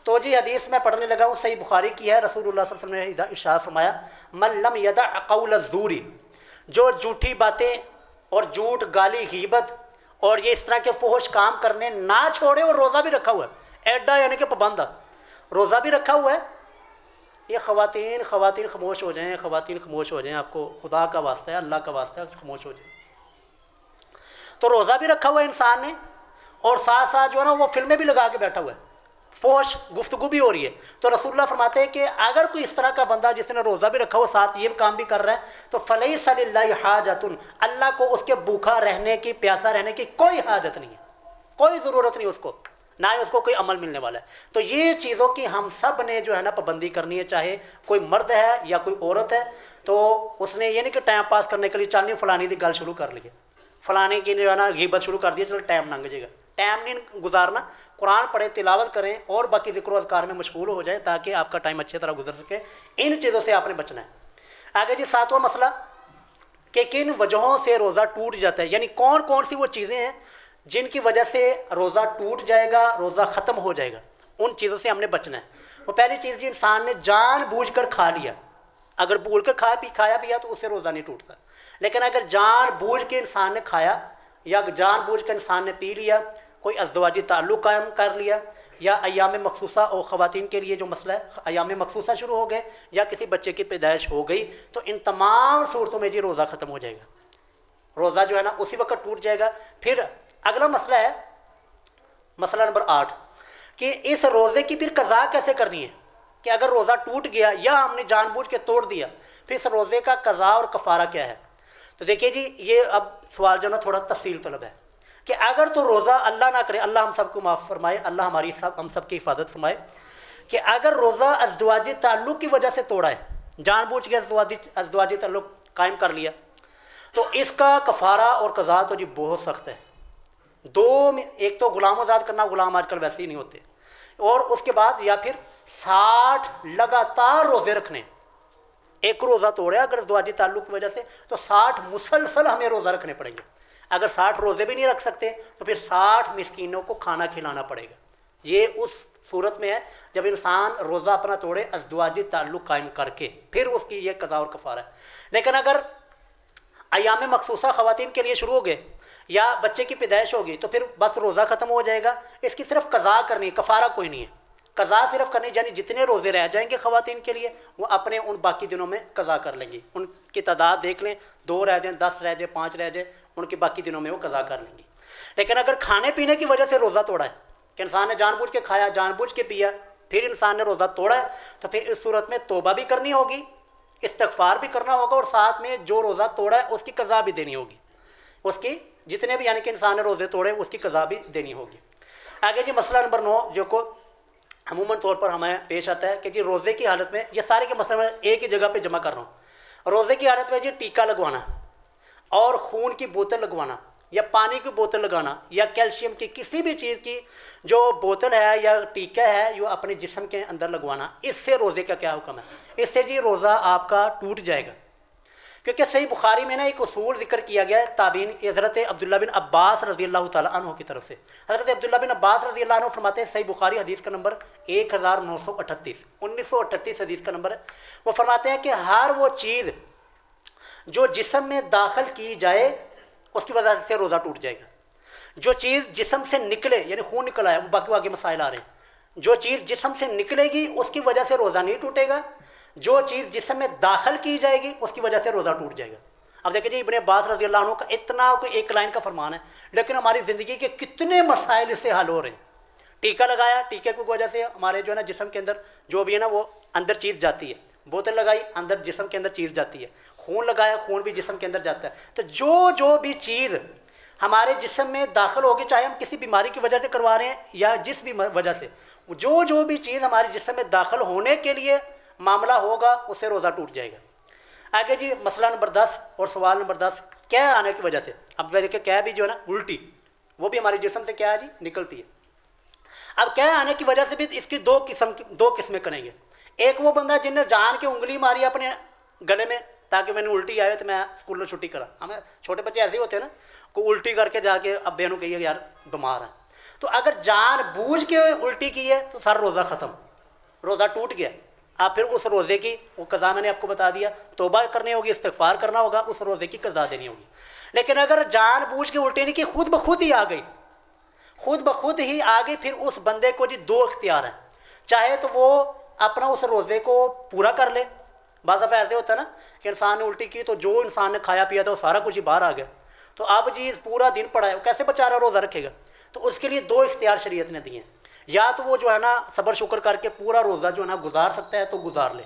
تو جی حدیث میں پڑھنے لگا ہوں، صحیح بخاری کی ہے، رسول اللہ صلی اللہ علیہ وسلم نے ارشاد فرمایا من لم یدع قول الزور، جو جھوٹی باتیں اور جھوٹ، گالی، غیبت اور یہ اس طرح کے فحش کام کرنے نہ چھوڑے، اور روزہ بھی رکھا ہوا ہے، ایڈا یعنی کہ پابندہ روزہ بھی رکھا ہوا ہے. یہ خواتین خاموش ہو جائیں، خواتین خاموش ہو جائیں، آپ کو خدا کا واسطہ ہے، اللہ کا واسطہ ہے، خاموش ہو جائیں. تو روزہ بھی رکھا ہوا ہے انسان نے، اور ساتھ ساتھ جو ہے نا وہ فلمیں بھی لگا کے بیٹھا ہوا ہے، فحش گفتگو بھی ہو رہی ہے. تو رسول اللہ فرماتے ہیں کہ اگر کوئی اس طرح کا بندہ جس نے روزہ بھی رکھا ہو ساتھ یہ کام بھی کر رہا ہے تو فلیس للہ حاجۃ، اللہ کو اس کے بھوکا رہنے کی، پیاسا رہنے کی کوئی حاجت نہیں ہے، کوئی ضرورت نہیں اس کو. نہ ہی اس کو کوئی عمل ملنے والا ہے. تو یہ چیزوں کی ہم سب نے جو ہے نا پابندی کرنی ہے، چاہے کوئی مرد ہے یا کوئی عورت ہے. تو اس نے یہ نہیں کہ ٹائم پاس کرنے کے لیے چل نہیں فلانی دی گل شروع کر لی ہے، فلانے کی جو ہے نا غیبت شروع کر دی، چلو ٹائم لنگ جائے گا. ٹائم نہیں گزارنا، قرآن پڑھیں، تلاوت کریں اور باقی ذکر و اذکار میں مشغول ہو جائیں تاکہ آپ کا ٹائم اچھی طرح گزر سکے. ان چیزوں سے آپ نے بچنا ہے. آگے جی 7واں مسئلہ کہ کن وجہوں سے روزہ ٹوٹ جاتا ہے، یعنی کون کون سی وہ چیزیں ہیں جن کی وجہ سے روزہ ٹوٹ جائے گا، روزہ ختم ہو جائے گا. ان چیزوں سے ہم نے بچنا ہے. وہ پہلی چیز جی انسان نے جان بوجھ کر کھا لیا. اگر بھول کر کھایا پیا تو اس سے روزہ نہیں ٹوٹتا. لیکن اگر جان بوجھ کے انسان نے کھایا یا جان بوجھ کر انسان نے پی لیا، کوئی ازدواجی تعلق قائم کر لیا، یا ایام مخصوصہ اور خواتین کے لیے جو مسئلہ ہے ایام مخصوصہ شروع ہو گئے، یا کسی بچے کی پیدائش ہو گئی، تو ان تمام صورتوں میں جی روزہ ختم ہو جائے گا. روزہ جو ہے نا اسی وقت ٹوٹ جائے گا. پھر اگلا مسئلہ ہے مسئلہ نمبر 8 کہ اس روزے کی پھر قضا کیسے کرنی ہے. کہ اگر روزہ ٹوٹ گیا یا ہم نے جان بوجھ کے توڑ دیا، پھر اس روزے کا قضا اور کفارہ کیا ہے. تو دیکھیے جی یہ اب سوال جو نا تھوڑا تفصیل طلب ہے کہ اگر تو روزہ اللہ نہ کرے، اللہ ہم سب کو معاف فرمائے، اللہ ہم سب کی حفاظت فرمائے، کہ اگر روزہ ازدواجی تعلق کی وجہ سے توڑا ہے، جان بوجھ کے ازدواجی تعلق قائم کر لیا، تو اس کا کفارہ اور قضا تو جی بہت سخت ہے. ایک تو غلام آزاد کرنا، غلام آج کل ویسے ہی نہیں ہوتے، اور اس کے بعد یا پھر 60 لگاتار روزے رکھنے. ایک روزہ توڑا اگر ازدواجی تعلق کی وجہ سے تو 60 مسلسل ہمیں روزہ رکھنے پڑیں گے. اگر 60 روزے بھی نہیں رکھ سکتے تو پھر 60 مسکینوں کو کھانا کھلانا پڑے گا. یہ اس صورت میں ہے جب انسان روزہ اپنا توڑے ازدواجی تعلق قائم کر کے، پھر اس کی یہ قضا اور کفارہ ہے. لیکن اگر ایام مخصوصہ خواتین کے لیے شروع ہو گئے یا بچے کی پیدائش ہوگی تو پھر بس روزہ ختم ہو جائے گا. اس کی صرف قضا کرنی ہے، کفارہ کوئی نہیں ہے. قضا صرف کرنی، یعنی جتنے روزے رہ جائیں گے خواتین کے لیے وہ اپنے ان باقی دنوں میں قضا کر لیں گی. ان کی تعداد دیکھ لیں، 2 رہ جائیں، 10 رہ جائیں، 5 رہ جائیں، ان کے باقی دنوں میں وہ قضا کر لیں گی. لیکن اگر کھانے پینے کی وجہ سے روزہ توڑا ہے کہ انسان نے جان بوجھ کے کھایا، جان بوجھ کے پیا، پھر انسان نے روزہ توڑا ہے، تو پھر اس صورت میں توبہ بھی کرنی ہوگی، استغفار بھی کرنا ہوگا، اور ساتھ میں جو روزہ توڑا ہے اس کی قضا بھی دینی ہوگی. اس کی جتنے بھی یعنی کہ انسان نے روزے توڑے اس کی قضا بھی دینی ہوگی. آگے جی مسئلہ نمبر 9 جو کو عموماً طور پر ہمیں پیش آتا ہے کہ جی روزے کی حالت میں، یہ سارے کے مسئلے میں ایک ہی جگہ پہ جمع کر رہا ہوں. روزے کی حالت میں جی ٹیکا لگوانا اور خون کی بوتل لگوانا یا پانی کی بوتل لگانا یا کیلشیم کی کسی بھی چیز کی جو بوتل ہے یا ٹیکا ہے جو اپنے جسم کے اندر لگوانا، اس سے روزے کا کیا حکم ہے. اس سے جی روزہ آپ کا ٹوٹ جائے گا. کیونکہ صحیح بخاری میں نا ایک اصول ذکر کیا گیا ہے تابعین حضرت عبداللہ بن عباس رضی اللہ تعالیٰ عنہ کی طرف سے. حضرت عبداللہ بن عباس رضی اللہ عنہ فرماتے ہیں، صحیح بخاری حدیث کا نمبر 1938 حدیث کا نمبر ہے. وہ فرماتے ہیں کہ ہر وہ چیز جو جسم میں داخل کی جائے اس کی وجہ سے روزہ ٹوٹ جائے گا. جو چیز جسم سے نکلے یعنی خون نکل آئے، وہ باقی آگے مسائل آ رہے ہیں، جو چیز جسم سے نکلے گی اس کی وجہ سے روزہ نہیں ٹوٹے گا. جو چیز جسم میں داخل کی جائے گی اس کی وجہ سے روزہ ٹوٹ جائے گا. اب دیکھیں جی ابن عباس رضی اللہ عنہ کا اتنا کوئی ایک لائن کا فرمان ہے، لیکن ہماری زندگی کے کتنے مسائل اس سے حل ہو رہے ہیں. ٹیکا لگایا، ٹیکے کی وجہ سے ہمارے جو ہے نا جسم کے اندر جو بھی ہے نا وہ اندر چیز جاتی ہے. بوتل لگائی، اندر جسم کے اندر چیز جاتی ہے. خون لگایا، خون بھی جسم کے اندر جاتا ہے. تو جو بھی چیز ہمارے جسم میں داخل ہوگی، چاہے ہم کسی بیماری کی وجہ سے کروا رہے ہیں یا جس بھی وجہ سے، جو بھی چیز ہمارے جسم میں داخل ہونے کے لیے معاملہ ہوگا اس سے روزہ ٹوٹ جائے گا. آگے جی مسئلہ نمبر 10 اور سوال نمبر 10 کیا آنے کی وجہ سے. اب دیکھیں کیا بھی جو ہے نا الٹی، وہ بھی ہمارے جسم سے کیا ہے جی نکلتی ہے. اب کیا آنے کی وجہ سے بھی اس کی دو قسمیں کریں گے. ایک وہ بندہ جن نے جان کے انگلی ماری اپنے گلے میں تاکہ میں نے الٹی آئے تو میں اسکول میں چھٹی کرا. ہمیں چھوٹے بچے ایسے ہی ہوتے ہیں نا، کوئی الٹی کر کے جا کے اب بہنوں کہیے یار بیمار ہے. تو اگر جان بوجھ کے الٹی کی ہے تو سارا روزہ ختم، روزہ ٹوٹ گیا. آپ پھر اس روزے کی وہ قضا میں نے آپ کو بتا دیا، توبہ کرنی ہوگی، استغفار کرنا ہوگا، اس روزے کی قضا دینی ہوگی. لیکن اگر جان بوجھ کے الٹی نہیں کی، خود بخود ہی آ گئی، پھر اس بندے کو جی 2 اختیار ہیں. چاہے تو وہ اپنا اس روزے کو پورا کر لے. بعض دفعہ ایسے ہوتا ہے نا کہ انسان نے الٹی کی تو جو انسان نے کھایا پیا تھا وہ سارا کچھ ہی باہر آ گیا، تو اب جی پورا دن پڑا ہے، وہ کیسے بیچارہ روزہ رکھے گا. تو اس کے لیے 2 اختیار شریعت نے دیے ہیں. یا تو وہ جو ہے نا صبر شکر کر کے پورا روزہ جو ہے نا گزار سکتا ہے تو گزار لے.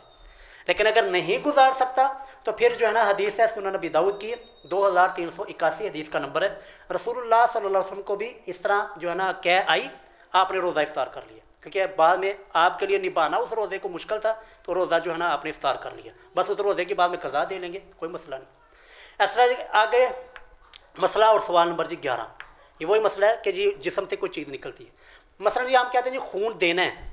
لیکن اگر نہیں گزار سکتا تو پھر جو ہے نا حدیث ہے سنن نبی داؤد کی 2381 حدیث کا نمبر ہے. رسول اللہ صلی اللہ علیہ وسلم کو بھی اس طرح جو ہے نا کہہ آئی، آپ نے روزہ افطار کر لیا، کیونکہ بعد میں آپ کے لیے نبھانا اس روزے کو مشکل تھا، تو روزہ جو ہے نا آپ نے افطار کر لیا، بس اس روزے کے بعد میں قضا دے لیں گے، کوئی مسئلہ نہیں۔ اس طرح آگے مسئلہ اور سوال نمبر جی 11، یہ وہی مسئلہ ہے کہ جی جسم سے کوئی چیز نکلتی ہے، مثلا جی ہم کہتے ہیں جی خون دینا ہے،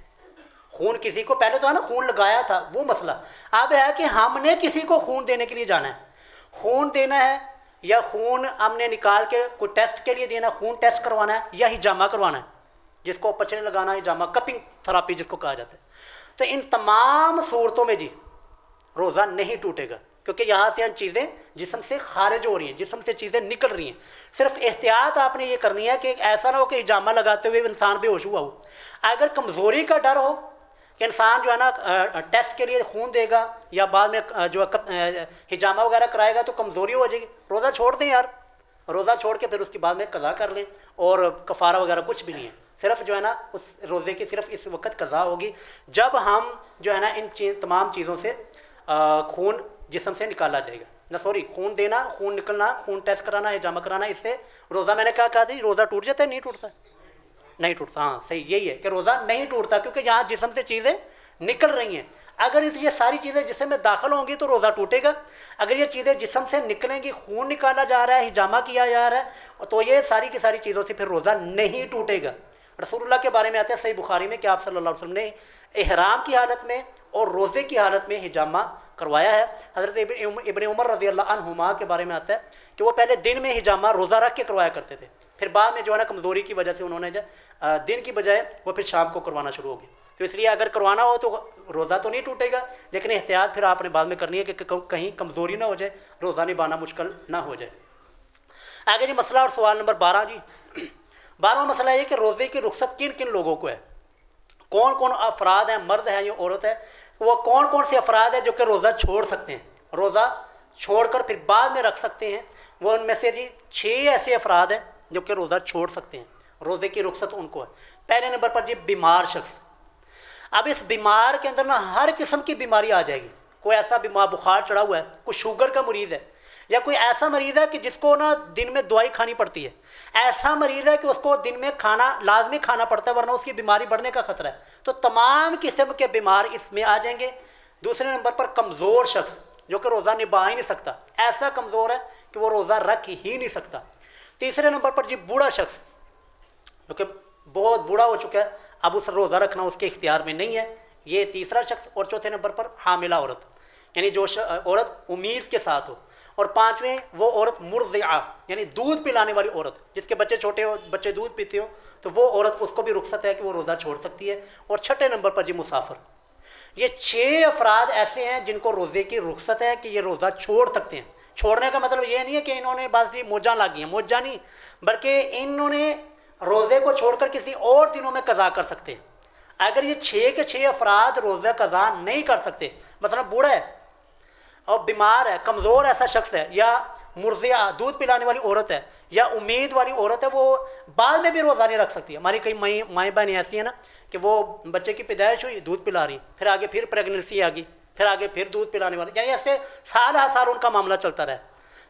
خون کسی کو پہلے تو ہے نا خون لگایا تھا وہ مسئلہ، اب ہے کہ ہم نے کسی کو خون دینے کے لیے جانا ہے، خون دینا ہے یا خون ہم نے نکال کے کوئی ٹیسٹ کے لیے دینا، خون ٹیسٹ کروانا ہے یا ہجامہ کروانا ہے، جس کو پچھلے لگانا ہے ہجامہ، کپنگ تھراپی جس کو کہا جاتا ہے، تو ان تمام صورتوں میں جی روزہ نہیں ٹوٹے گا، کیونکہ یہاں سے ان چیزیں جسم سے خارج ہو رہی ہیں، جسم سے چیزیں نکل رہی ہیں، صرف احتیاط آپ نے یہ کرنی ہے کہ ایسا نہ ہو کہ ہجامہ لگاتے ہوئے انسان بے ہوش ہوا ہو، اگر کمزوری کا ڈر ہو کہ انسان جو ہے نا ٹیسٹ کے لیے خون دے گا یا بعد میں جو ہے ہجامہ وغیرہ کرائے گا تو کمزوری ہو جائے گی، روزہ چھوڑ دیں یار، روزہ چھوڑ کے پھر اس کے بعد میں قضا کر لیں، اور کفارہ وغیرہ کچھ بھی نہیں ہے، صرف جو ہے نا اس روزے کی صرف اس وقت قضا ہوگی جب ہم جو ہے نا ان تمام چیزوں سے خون جسم سے نکالا جائے گا، نہ سوری خون دینا، خون نکلنا، خون ٹیسٹ کرانا، ہجامہ کرانا، اس سے روزہ میں نے کیا کہا تھی روزہ ٹوٹ جاتا ہے نہیں ٹوٹتا؟ نہیں ٹوٹتا، ہاں صحیح یہی ہے کہ روزہ نہیں ٹوٹتا، کیونکہ یہاں جسم سے چیزیں نکل رہی ہیں، اگر یہ ساری چیزیں جسم میں داخل ہوں گی تو روزہ ٹوٹے گا، اگر یہ چیزیں جسم سے نکلیں گی، خون نکالا جا رہا ہے، ہجامہ کیا جا رہا ہے، تو یہ ساری کی ساری چیزوں سے پھر روزہ نہیں ٹوٹے گا۔ رسول اللہ کے بارے میں آتا ہے صحیح بخاری میں کہ آپ صلی اللہ علیہ وسلم نے احرام کی حالت میں اور روزے کی حالت میں ہجامہ کروایا ہے۔ حضرت ابن عمر رضی اللہ عنہما کے بارے میں آتا ہے کہ وہ پہلے دن میں ہجامہ روزہ رکھ کے کروایا کرتے تھے، پھر بعد میں جو ہے نا کمزوری کی وجہ سے انہوں نے دن کی بجائے وہ پھر شام کو کروانا شروع ہو گئے، تو اس لیے اگر کروانا ہو تو روزہ تو نہیں ٹوٹے گا، لیکن احتیاط پھر آپ نے بعد میں کرنی ہے کہ کہیں کمزوری نہ ہو جائے، روزہ نبھانا مشکل نہ ہو جائے۔ آگے جی مسئلہ اور سوال نمبر 12 جی 12واں مسئلہ یہ کہ روزے کی رخصت کن کن لوگوں کو ہے، کون کون افراد ہیں، مرد ہیں یا عورت ہے، وہ کون کون سے افراد ہیں جو کہ روزہ چھوڑ سکتے ہیں، روزہ چھوڑ کر پھر بعد میں رکھ سکتے ہیں، وہ ان میں سے جی 6 ایسے افراد ہیں جو کہ روزہ چھوڑ سکتے ہیں، روزے کی رخصت ان کو ہے۔ پہلے نمبر پر جی بیمار شخص، اب اس بیمار کے اندر نا ہر قسم کی بیماری آ جائے گی، کوئی ایسا بیمار بخار چڑھا ہوا ہے، کوئی شوگر کا مریض ہے، یا کوئی ایسا مریض ہے کہ جس کو نا دن میں دوائی کھانی پڑتی ہے، ایسا مریض ہے کہ اس کو دن میں کھانا لازمی کھانا پڑتا ہے ورنہ اس کی بیماری بڑھنے کا خطرہ ہے، تو تمام قسم کے بیمار اس میں آ جائیں گے۔ دوسرے نمبر پر کمزور شخص جو کہ روزہ نبھا ہی نہیں سکتا، ایسا کمزور ہے کہ وہ روزہ رکھ ہی نہیں سکتا۔ تیسرے نمبر پر جی بوڑھا شخص جو کہ بہت بوڑھا ہو چکا ہے، اب اس روزہ رکھنا اس کے اختیار میں نہیں ہے، یہ تیسرا شخص۔ اور چوتھے نمبر پر حاملہ عورت، یعنی جو عورت امید کے ساتھ ہو، اور پانچویں وہ عورت مرضعہ یعنی دودھ پلانے والی عورت، جس کے بچے چھوٹے ہو، بچے دودھ پیتے ہو، تو وہ عورت اس کو بھی رخصت ہے کہ وہ روزہ چھوڑ سکتی ہے۔ اور چھٹے نمبر پر جی مسافر، یہ 6 افراد ایسے ہیں جن کو روزے کی رخصت ہے کہ یہ روزہ چھوڑ سکتے ہیں۔ چھوڑنے کا مطلب یہ نہیں ہے کہ انہوں نے بعض موجاں لاگی ہیں، موجاں نہیں، بلکہ انہوں نے روزے کو چھوڑ کر کسی اور دنوں میں قضا کر سکتے ہیں۔ اگر یہ 6 کے 6 افراد روزہ قضا نہیں کر سکتے، مثلا بوڑھا ہے اور بیمار ہے، کمزور ایسا شخص ہے، یا مرضعہ دودھ پلانے والی عورت ہے، یا امید والی عورت ہے، وہ بعد میں بھی روزہ نہیں رکھ سکتی۔ ہماری کئی مائیں بہنیں ایسی ہیں نا کہ وہ بچے کی پیدائش ہوئی دودھ پلا رہی، پھر آگے پھر پریگننسی آ گئی، پھر آگے پھر دودھ پلانے والی، یعنی ایسے سال ہر سال ان کا معاملہ چلتا رہا،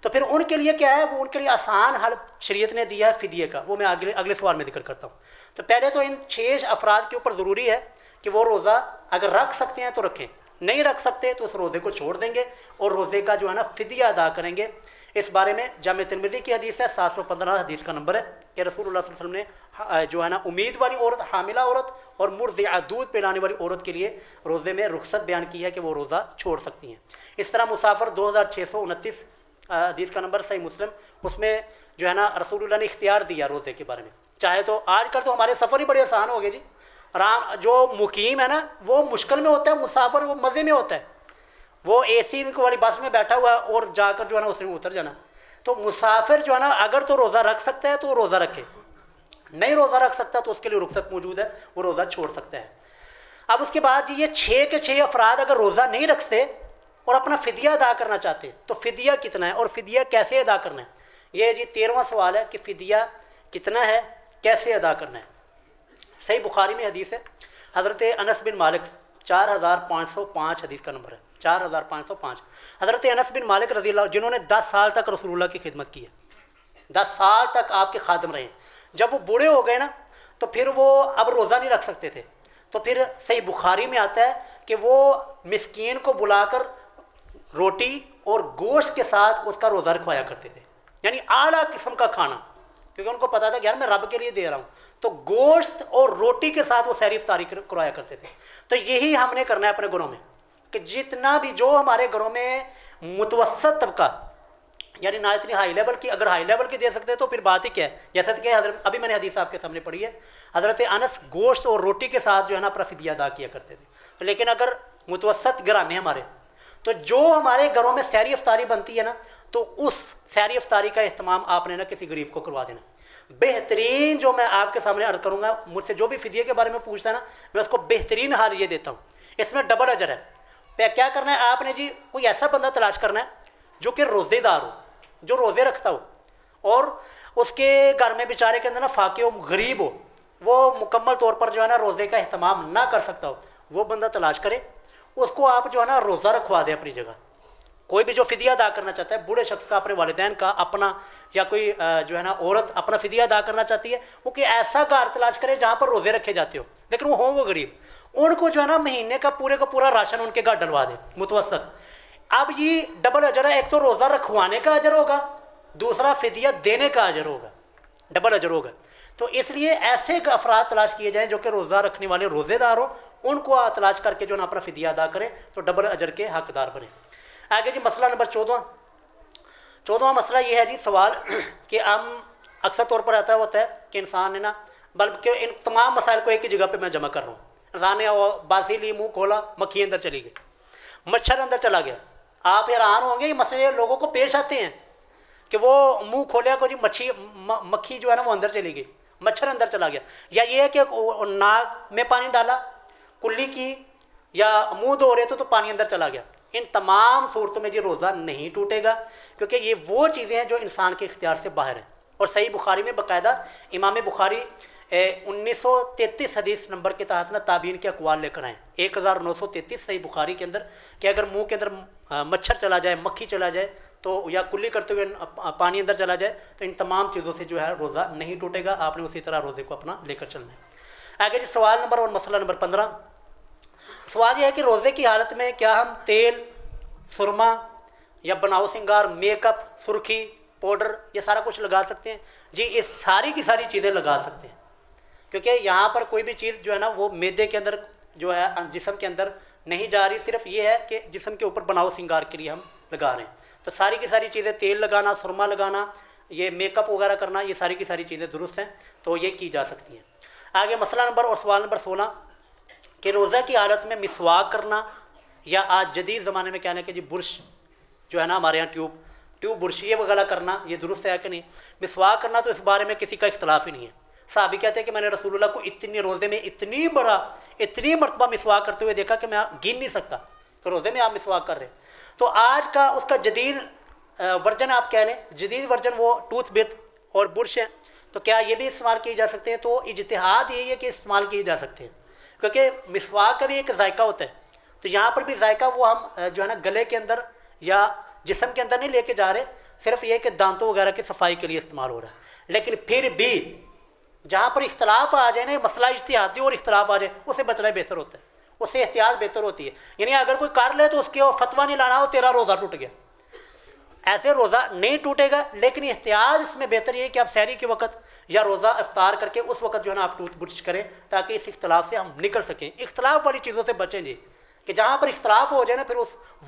تو پھر ان کے لیے کیا ہے، وہ ان کے لیے آسان حل شریعت نے دیا ہے فدیے کا، وہ میں اگلے سوال میں ذکر کرتا ہوں۔ تو پہلے تو ان 6 افراد کے اوپر ضروری ہے کہ وہ روزہ اگر رکھ سکتے ہیں تو رکھیں، نہیں رکھ سکتے تو اس روزے کو چھوڑ دیں گے اور روزے کا جو ہے نا فدیہ ادا کریں گے۔ اس بارے میں جامع ترمذی کی حدیث ہے، 715 حدیث کا نمبر ہے کہ رسول اللہ صلی اللہ علیہ وسلم نے جو ہے نا امید والی عورت، حاملہ عورت اور مرضعہ دودھ پلانے والی عورت کے لیے روزے میں رخصت بیان کی ہے کہ وہ روزہ چھوڑ سکتی ہیں۔ اس طرح مسافر 2629 حدیث کا نمبر صحیح مسلم، اس میں جو ہے نا رسول اللہ نے اختیار دیا روزے کے بارے میں، چاہے تو آج کل تو ہمارے سفر ہی بڑے آسان ہو گئے جی، جو مقیم ہے نا وہ مشکل میں ہوتا ہے، مسافر وہ مزے میں ہوتا ہے، وہ اے سی والی بس میں بیٹھا ہوا ہے اور جا کر جو ہے نا اس میں اتر جانا۔ تو مسافر جو ہے نا اگر تو روزہ رکھ سکتا ہے تو وہ روزہ رکھے، نہیں روزہ رکھ سکتا تو اس کے لیے رخصت موجود ہے، وہ روزہ چھوڑ سکتا ہے۔ اب اس کے بعد جی یہ 6 کے 6 افراد اگر روزہ نہیں رکھتے اور اپنا فدیہ ادا کرنا چاہتے تو فدیہ کتنا ہے اور فدیہ کیسے ادا کرنا ہے، یہ جی 13واں سوال ہے کہ فدیہ کتنا ہے، کیسے ادا کرنا ہے۔ صحیح بخاری میں حدیث ہے، حضرت انس بن مالک 4505 حدیث کا نمبر ہے، 4505، حضرت انس بن مالک رضی اللہ جنہوں نے 10 سال تک رسول اللہ کی خدمت کی ہے، 10 سال تک آپ کے خادم رہے ہیں، جب وہ بوڑھے ہو گئے نا تو پھر وہ اب روزہ نہیں رکھ سکتے تھے، تو پھر صحیح بخاری میں آتا ہے کہ وہ مسکین کو بلا کر روٹی اور گوشت کے ساتھ اس کا روزہ رکھوایا کرتے تھے، یعنی اعلیٰ قسم کا کھانا، کیونکہ ان کو پتا تھا کہ یار میں رب کے لیے دے رہا ہوں، تو گوشت اور روٹی کے ساتھ وہ سحری افطاری کروایا کرتے تھے۔ تو یہی ہم نے کرنا ہے اپنے گھروں میں، کہ جتنا بھی جو ہمارے گھروں میں متوسط طبقہ، یعنی نہ اتنی ہائی لیول کی، اگر ہائی لیول کی دے سکتے ہیں تو پھر بات ہی کیا ہے، جیسا کہ حضرت ابھی میں نے حدیث آپ کے سامنے پڑھی ہے، حضرت انس گوشت اور روٹی کے ساتھ جو ہے نا اپنا فدیہ ادا کیا کرتے تھے۔ لیکن اگر متوسط گھرانے ہمارے، تو جو ہمارے گھروں میں سحری افطاری بنتی ہے نا، تو اس سحری افطاری کا اہتمام آپ نے نا کسی غریب کو کروا دینا۔ بہترین جو میں آپ کے سامنے عرض کروں گا، مجھ سے جو بھی فدیے کے بارے میں پوچھتا ہے نا، میں اس کو بہترین حال یہ دیتا ہوں، اس میں ڈبل اجر ہے۔ پہ کیا کرنا ہے آپ نے جی، کوئی ایسا بندہ تلاش کرنا ہے جو کہ روزے دار ہو، جو روزے رکھتا ہو، اور اس کے گھر میں بیچارے کے اندر نا فاقے ہو، غریب ہو، وہ مکمل طور پر جو ہے نا روزے کا اہتمام نہ کر سکتا ہو، وہ بندہ تلاش کرے، اس کو آپ جو ہے نا روزہ رکھوا دیں اپنی جگہ۔ کوئی بھی جو فدیہ ادا کرنا چاہتا ہے، بوڑھے شخص کا، اپنے والدین کا، اپنا، یا کوئی جو ہے نا عورت اپنا فدیہ ادا کرنا چاہتی ہے، وہ کہ ایسا گھر تلاش کرے جہاں پر روزے رکھے جاتے ہو، لیکن وہ ہوں وہ غریب، ان کو جو ہے نا مہینے کا پورا راشن ان کے گھر ڈلوا دیں متوسط۔ اب یہ ڈبل اجر ہے، ایک تو روزہ رکھوانے کا اجر ہوگا، دوسرا فدیہ دینے کا اجر ہوگا، ڈبل اجر ہوگا۔ تو اس لیے ایسے افراد تلاش کیے جائیں جو کہ روزہ رکھنے والے روزے دار ہوں، ان کو تلاش کر کے جو نا اپنا فدیہ ادا کریں تو ڈبل اجر کے حقدار بنیں۔ آگے جی مسئلہ نمبر 14واں مسئلہ یہ ہے جی، سوال کہ ہم اکثر طور پر ایسا ہوتا ہے کہ انسان نے نا، بلکہ ان تمام مسائل کو ایک ہی جگہ پہ میں جمع کر رہا ہوں، انسان نے باسی لی، منہ کھولا، مکھی اندر چلی گئی، مچھر اندر چلا گیا۔ آپ حیران ہوں گے، یہ مسئلے لوگوں کو پیش آتے ہیں کہ وہ منہ کھولیا کو جی مکھی جو ہے نا وہ اندر چلی گئی، مچھر اندر چلا گیا، یا یہ ہے کہ ناک میں پانی ڈالا، کلی کی، یا منہ دھو رہے تو پانی اندر چلا گیا۔ ان تمام صورتوں میں یہ روزہ نہیں ٹوٹے گا، کیونکہ یہ وہ چیزیں ہیں جو انسان کے اختیار سے باہر ہیں۔ اور صحیح بخاری میں باقاعدہ امام بخاری 1933 حدیث نمبر کے تحت نا تابعین کے اقوال لے کر آئیں، 1933 صحیح بخاری کے اندر، کہ اگر منہ کے اندر مچھر چلا جائے، مکھی چلا جائے، تو یا کلی کرتے ہوئے پانی اندر چلا جائے، تو ان تمام چیزوں سے جو ہے روزہ نہیں ٹوٹے گا، آپ نے اسی طرح روزے کو اپنا لے کر چلنا ہے۔ آگے جی سوال نمبر اور مسئلہ نمبر 15، سوال یہ ہے کہ روزے کی حالت میں کیا ہم تیل، سرما یا بناؤ سنگار، میک اپ، سرخی، پاؤڈر، یہ سارا کچھ لگا سکتے ہیں؟ جی اس ساری کی ساری چیزیں لگا سکتے ہیں، کیونکہ یہاں پر کوئی بھی چیز جو ہے نا وہ معدے کے اندر جو ہے جسم کے اندر نہیں جا رہی، صرف یہ ہے کہ جسم کے اوپر بناؤ سنگار کے لیے ہم لگا رہے ہیں۔ تو ساری کی ساری چیزیں، تیل لگانا، سرما لگانا، یہ میک اپ وغیرہ کرنا، یہ ساری کی ساری چیزیں درست ہیں، تو یہ کی جا سکتی ہیں۔ آگے مسئلہ نمبر اور سوال نمبر 16 کہ روزہ کی حالت میں مسواک کرنا، یا آج جدید زمانے میں کہنا ہے کہ جی برش جو ہے نا ہمارے یہاں ٹیوب برش یہ وغیرہ کرنا، یہ درست ہے کہ نہیں؟ مسواک کرنا تو اس بارے میں کسی کا اختلاف ہی نہیں ہے۔ صحابی کہتے ہیں کہ میں نے رسول اللہ کو اتنی روزے میں اتنی مرتبہ مسواک کرتے ہوئے دیکھا کہ میں گن نہیں سکتا کہ روزے میں آپ مسواک کر رہے ہیں۔ تو آج کا اس کا جدید ورژن آپ کہہ لیں، جدید ورژن وہ ٹوتھ برش اور برش ہے، تو کیا یہ بھی استعمال کیے جا سکتے ہیں؟ تو اجتہاد یہی ہے کہ استعمال کیے جا سکتے ہیں، کیونکہ مسواک کا بھی ایک ذائقہ ہوتا ہے، تو یہاں پر بھی ذائقہ وہ ہم جو ہے نا گلے کے اندر یا جسم کے اندر نہیں لے کے جا رہے، صرف یہ کہ دانتوں وغیرہ کی صفائی کے لیے استعمال ہو رہا ہے۔ لیکن پھر بھی جہاں پر اختلاف آ جائے نا، مسئلہ اجتہادی اور اختلاف آ جائے، اسے بچنا بہتر ہوتا ہے، اس سے احتیاط بہتر ہوتی ہے۔ یعنی اگر کوئی کر لے تو اس کے فتویٰ نہیں لانا ہو تیرا روزہ ٹوٹ گیا، ایسے روزہ نہیں ٹوٹے گا، لیکن احتیاط اس میں بہتر یہ ہے کہ آپ سحری کے وقت یا روزہ افطار کر کے اس وقت جو ہے نا آپ ٹوتھ برش کریں، تاکہ اس اختلاف سے ہم نکل سکیں۔ اختلاف والی چیزوں سے بچیں جی، کہ جہاں پر اختلاف ہو جائے نا پھر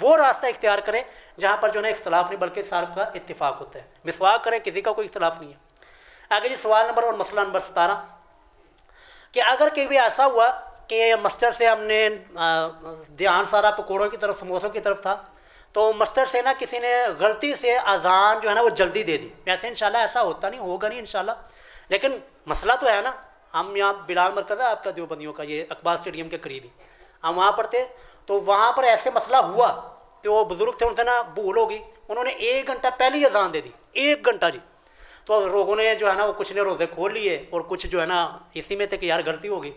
وہ راستہ اختیار کریں جہاں پر جو ہے نا اختلاف نہیں بلکہ سب کا اتفاق ہوتا ہے۔ مسواک کریں، کسی کا کوئی اختلاف نہیں ہے۔ آگے جی سوال نمبر اور مسئلہ نمبر 17 کہ اگر کہیں بھی ایسا ہوا کہ مسجد سے ہم نے دھیان سارا پکوڑوں کی طرف، سموسوں کی طرف تھا، تو مسجد سے نا کسی نے غلطی سے اذان جو ہے نا وہ جلدی دے دی، ویسے انشاءاللہ ایسا ہوتا نہیں، ہوگا نہیں انشاءاللہ، لیکن مسئلہ تو ہے نا۔ ہم یہاں بلال مرکز ہے آپ کا دیوبندیوں کا، یہ اقبال اسٹیڈیم کے قریب ہی ہم وہاں پر تھے، تو وہاں پر ایسے مسئلہ ہوا کہ وہ بزرگ تھے، ان سے نا بھول ہو گئی، انہوں نے 1 گھنٹہ پہلے ہی اذان دے دی، 1 گھنٹہ جی۔ تو لوگوں نے جو ہے نا وہ کچھ نے روزے کھول لیے اور کچھ جو ہے نا اسی میں تھے کہ یار غلطی ہو گئی۔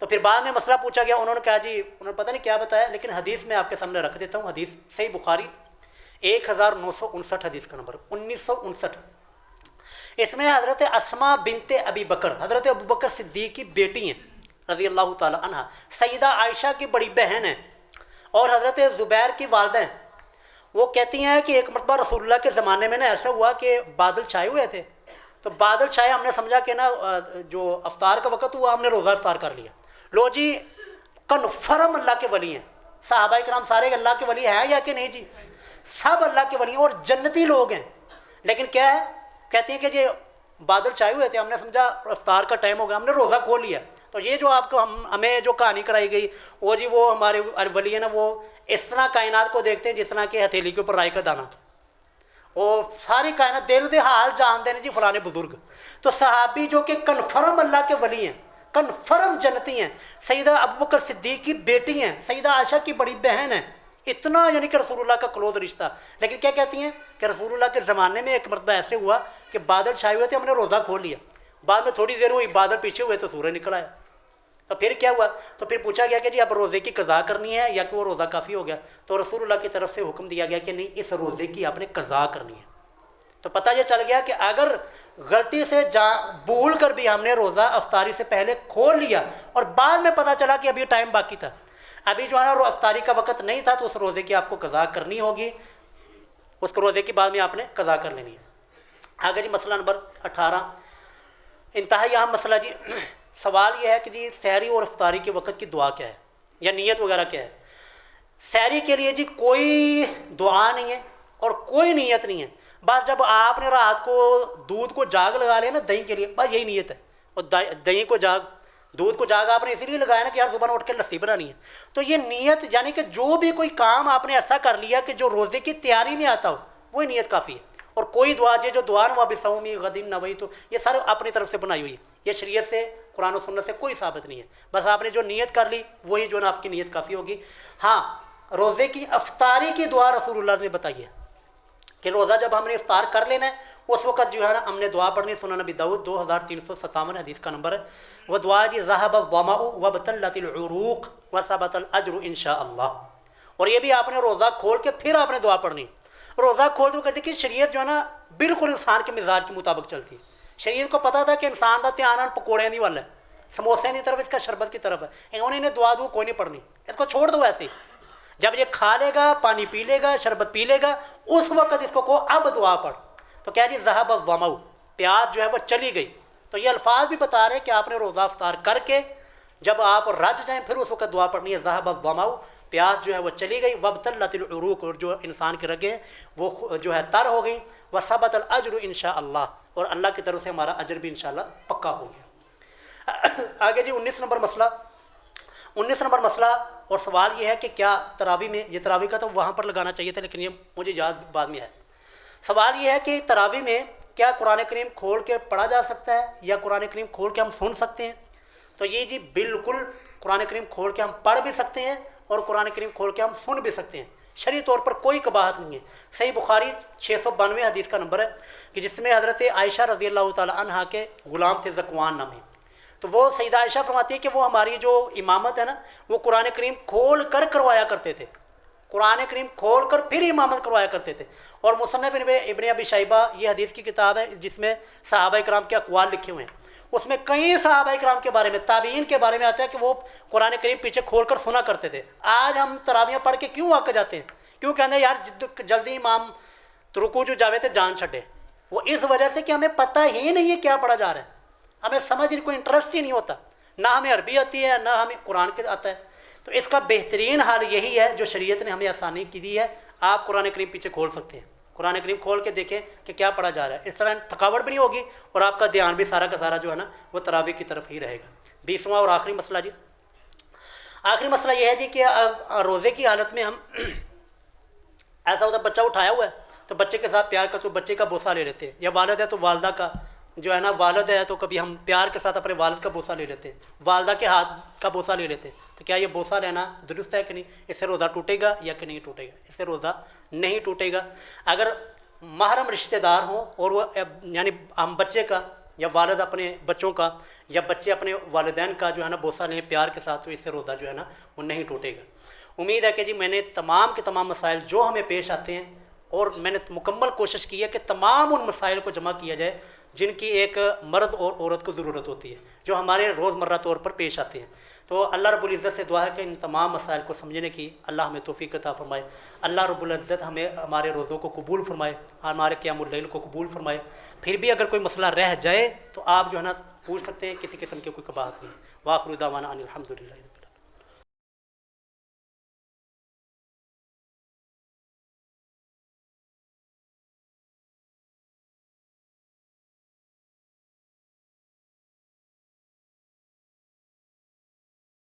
تو پھر بعد میں مسئلہ پوچھا گیا، انہوں نے کہا جی، انہوں نے پتہ نہیں کیا بتایا، لیکن حدیث میں آپ کے سامنے رکھ دیتا ہوں، حدیث صحیح بخاری 1959 حدیث کا نمبر 1959۔ اس میں حضرت اسما بنت ابی بکر، حضرت ابو بکر صدیق کی بیٹی ہیں رضی اللہ تعالی عنہ، سیدہ عائشہ کی بڑی بہن ہیں اور حضرت زبیر کی والدہ ہیں۔ وہ کہتی ہیں کہ ایک مرتبہ رسول اللہ کے زمانے میں نا ایسا ہوا کہ بادل چھائے ہوئے تھے، تو بادل چھائے، ہم نے سمجھا کہ نا جو افطار کا وقت ہوا، ہم نے روزہ افطار کر لیا۔ لو جی کنفرم اللہ کے ولی ہیں، صحابہ کرام سارے اللہ کے ولی ہیں یا کہ نہیں جی؟ سب اللہ کے ولی ہیں اور جنتی لوگ ہیں، لیکن کیا ہے، کہتی ہیں کہ جی بادل چھائے ہوئے تھے، ہم نے سمجھا افطار کا ٹائم ہو گیا، ہم نے روزہ کھول لیا۔ تو یہ جو آپ کو ہمیں جو کہانی کرائی گئی، وہ جی وہ ہمارے ولی ہیں نا، وہ اس طرح کائنات کو دیکھتے ہیں جس طرح کہ ہتھیلی کے اوپر رائی کا دانہ، وہ ساری کائنات دل دے حال جانتے ہیں جی فلانے بزرگ۔ تو صحابی جو کہ کنفرم اللہ کے ولی ہیں، کنفرم جنتی ہیں، سیدہ ابوبکر صدیق کی بیٹی ہیں، سیدہ عائشہ کی بڑی بہن ہیں، اتنا یعنی کہ رسول اللہ کا کلوز رشتہ۔ لیکن کیا کہتی ہیں کہ رسول اللہ کے زمانے میں ایک مرتبہ ایسے ہوا کہ بادل چھائے ہوئے تھے، ہم نے روزہ کھول لیا، بعد میں تھوڑی دیر ہوئی بادل پیچھے ہوئے تو سورج نکل آیا۔ تو پھر کیا ہوا؟ تو پھر پوچھا گیا کہ جی اب روزے کی قضا کرنی ہے یا کہ وہ روزہ کافی ہو گیا؟ تو رسول اللہ کی طرف سے حکم دیا گیا کہ نہیں، اس روزے کی آپ نے قضا کرنی ہے۔ تو پتہ یہ چل گیا کہ اگر غلطی سے بھول کر بھی ہم نے روزہ افطاری سے پہلے کھول لیا اور بعد میں پتہ چلا کہ ابھی ٹائم باقی تھا، ابھی جو ہے نا افطاری کا وقت نہیں تھا، تو اس روزے کی آپ کو قضا کرنی ہوگی، اس کو روزے کے بعد میں آپ نے قضا کر لینی ہے۔ آگے جی مسئلہ نمبر 18، انتہائی اہم مسئلہ جی۔ سوال یہ ہے کہ جی سحری اور افطاری کے وقت کی دعا کیا ہے یا نیت وغیرہ کیا ہے؟ سحری کے لیے جی کوئی دعا نہیں ہے اور کوئی نیت نہیں ہے، بس جب آپ نے رات کو دودھ کو جاگ لگا لیا نا دہی کے لیے، بس یہی نیت ہے۔ اور دہی کو جاگ، دودھ کو جاگ آپ نے اسی لیے لگایا نا کہ یار صبح اٹھ کے لسی بنانی ہے، تو یہ نیت یعنی کہ جو بھی کوئی کام آپ نے ایسا کر لیا کہ جو روزے کی تیاری میں آتا ہو، وہی نیت کافی ہے۔ اور کوئی دعا جو دعا نوا بسومی غدین نوئی، تو یہ سارے اپنی طرف سے بنائی ہوئی ہے، یہ شریعت سے قرآن و سنت سے کوئی ثابت نہیں ہے، بس آپ نے جو نیت کر لی وہی جو ہے نا آپ کی نیت کافی ہوگی۔ ہاں، روزے کی افطاری کی دعا رسول اللہ نے بتائی ہے کہ روزہ جب ہم نے افطار کر لینا ہے اس وقت جو ہے نا ہم نے دعا پڑھنی ہے۔ سنن نبی داؤد 2357 حدیث کا نمبر ہے، وہ دعا جی ذہب الظمأ وابتلت العروق وثبت الاجر انشاءاللہ۔ اور یہ بھی آپ نے روزہ کھول کے پھر آپ نے دعا پڑھنی۔ روزہ کھول تو کہتے کہ شریعت جو ہے نا بالکل انسان کے مزاج کے مطابق چلتی ہے۔ شریعت کو پتہ تھا کہ انسان کا دھیان پکوڑے دی والا ہے، سموسے کی طرف، اس کا شربت کی طرف ہے، انہوں نے دعا کوئی نہیں پڑھنی، اس کو چھوڑ دو ایسے ہی۔ جب یہ کھا لے گا، پانی پی لے گا، شربت پی لے گا، اس وقت اس کو کہو اب دعا پڑھ۔ تو کیا جی ذہب الظمأ، پیاس جو ہے وہ چلی گئی۔ تو یہ الفاظ بھی بتا رہے ہیں کہ آپ نے روزہ افطار کر کے جب آپ رج جائیں پھر اس وقت دعا پڑھنی ہے، ذہب الظمأ، پیاس جو ہے وہ چلی گئی، وابتلت العروق، اور جو انسان کی رگیں وہ جو ہے تر ہو گئیں، وثبت الاجر انشاءاللہ، اور اللہ کی طرف سے ہمارا اجر بھی انشاءاللہ پکا ہو گیا۔ آگے جی 19 نمبر مسئلہ اور سوال یہ ہے کہ کیا تراویح میں، یہ تراویح کا تو وہاں پر لگانا چاہیے تھا لیکن یہ مجھے یاد بعد میں ہے۔ سوال یہ ہے کہ تراویح میں کیا قرآن کریم کھول کے پڑھا جا سکتا ہے یا قرآن کریم کھول کے ہم سن سکتے ہیں؟ تو یہ جی بالکل قرآن کریم کھول کے ہم پڑھ بھی سکتے ہیں اور قرآن کریم کھول کے ہم سن بھی سکتے ہیں، شرعی طور پر کوئی قباحت نہیں ہے۔ صحیح بخاری 692 حدیث کا نمبر ہے کہ جس میں حضرت عائشہ رضی اللہ تعالی عنہا کے غلام تھے ذکوان نامی، تو وہ سیدہ عائشہ فرماتی ہے کہ وہ ہماری جو امامت ہے نا وہ قرآن کریم کھول کر کروایا کرتے تھے، قرآن کریم کھول کر پھر امامت کروایا کرتے تھے۔ اور مصنف ابن ابی شیبہ یہ حدیث کی کتاب ہے جس میں صحابہ کرام کے اقوال لکھے ہوئے ہیں، اس میں کئی صحابہ کرام کے بارے میں، تابعین کے بارے میں آتا ہے کہ وہ قرآن کریم پیچھے کھول کر سنا کرتے تھے۔ آج ہم تراویح پڑھ کے کیوں آ جاتے ہیں، کیوں کہتے ہیں یار جلدی امام رکوع جو جاوے تھے جان چھڈے، وہ اس وجہ سے کہ ہمیں پتہ ہی نہیں ہے کیا پڑھا جا رہا ہے، ہمیں سمجھ کوئی انٹرسٹ ہی نہیں ہوتا، نہ ہمیں عربی آتی ہے نہ ہمیں قرآن کے آتا ہے۔ تو اس کا بہترین حال یہی ہے جو شریعت نے ہمیں آسانی کی دی ہے، آپ قرآن کریم پیچھے کھول سکتے ہیں، قرآن کریم کھول کے دیکھیں کہ کیا پڑھا جا رہا ہے، اس طرح تھکاوٹ بھی نہیں ہوگی اور آپ کا دھیان بھی سارا کا سارا جو ہے نا وہ تراویح کی طرف ہی رہے گا۔ 20واں اور آخری مسئلہ جی، آخری مسئلہ یہ ہے جی کہ روزے کی حالت میں ہم ایسا ہوتا ہے بچہ اٹھایا ہوا ہے تو بچے کے ساتھ پیار کا تو بچے کا بوسہ لے لیتے ہیں، یا والد ہے تو والدہ کا جو ہے نا، والد ہے تو کبھی ہم پیار کے ساتھ اپنے والد کا بوسہ لے لیتے ہیں، والدہ کے ہاتھ کا بوسہ لے لیتے ہیں۔ تو کیا یہ بوسہ لینا درست ہے کہ نہیں؟ اس سے روزہ ٹوٹے گا یا کہ نہیں ٹوٹے گا؟ اس سے روزہ نہیں ٹوٹے گا۔ اگر محرم رشتہ دار ہوں اور وہ یعنی ہم بچے کا یا والد اپنے بچوں کا یا بچے اپنے والدین کا جو ہے نا بوسہ لیں پیار کے ساتھ، تو اس سے روزہ جو ہے نا وہ نہیں ٹوٹے گا۔ امید ہے کہ جی میں نے تمام کے تمام مسائل جو ہمیں پیش آتے ہیں، اور میں نے مکمل کوشش کی ہے کہ تمام ان مسائل کو جمع کیا جائے جن کی ایک مرد اور عورت کو ضرورت ہوتی ہے، جو ہمارے روزمرہ طور پر پیش آتے ہیں۔ تو اللہ رب العزت سے دعا ہے کہ ان تمام مسائل کو سمجھنے کی اللہ ہمیں توفیق عطا فرمائے۔ اللہ رب العزت ہمیں ہمارے روزوں کو قبول فرمائے، ہمارے قیام اللیل کو قبول فرمائے۔ پھر بھی اگر کوئی مسئلہ رہ جائے تو آپ جو ہے نا پوچھ سکتے ہیں، کسی قسم کی کوئی قباحت نہیں۔ وآخر دعوانا ان الحمد للہ۔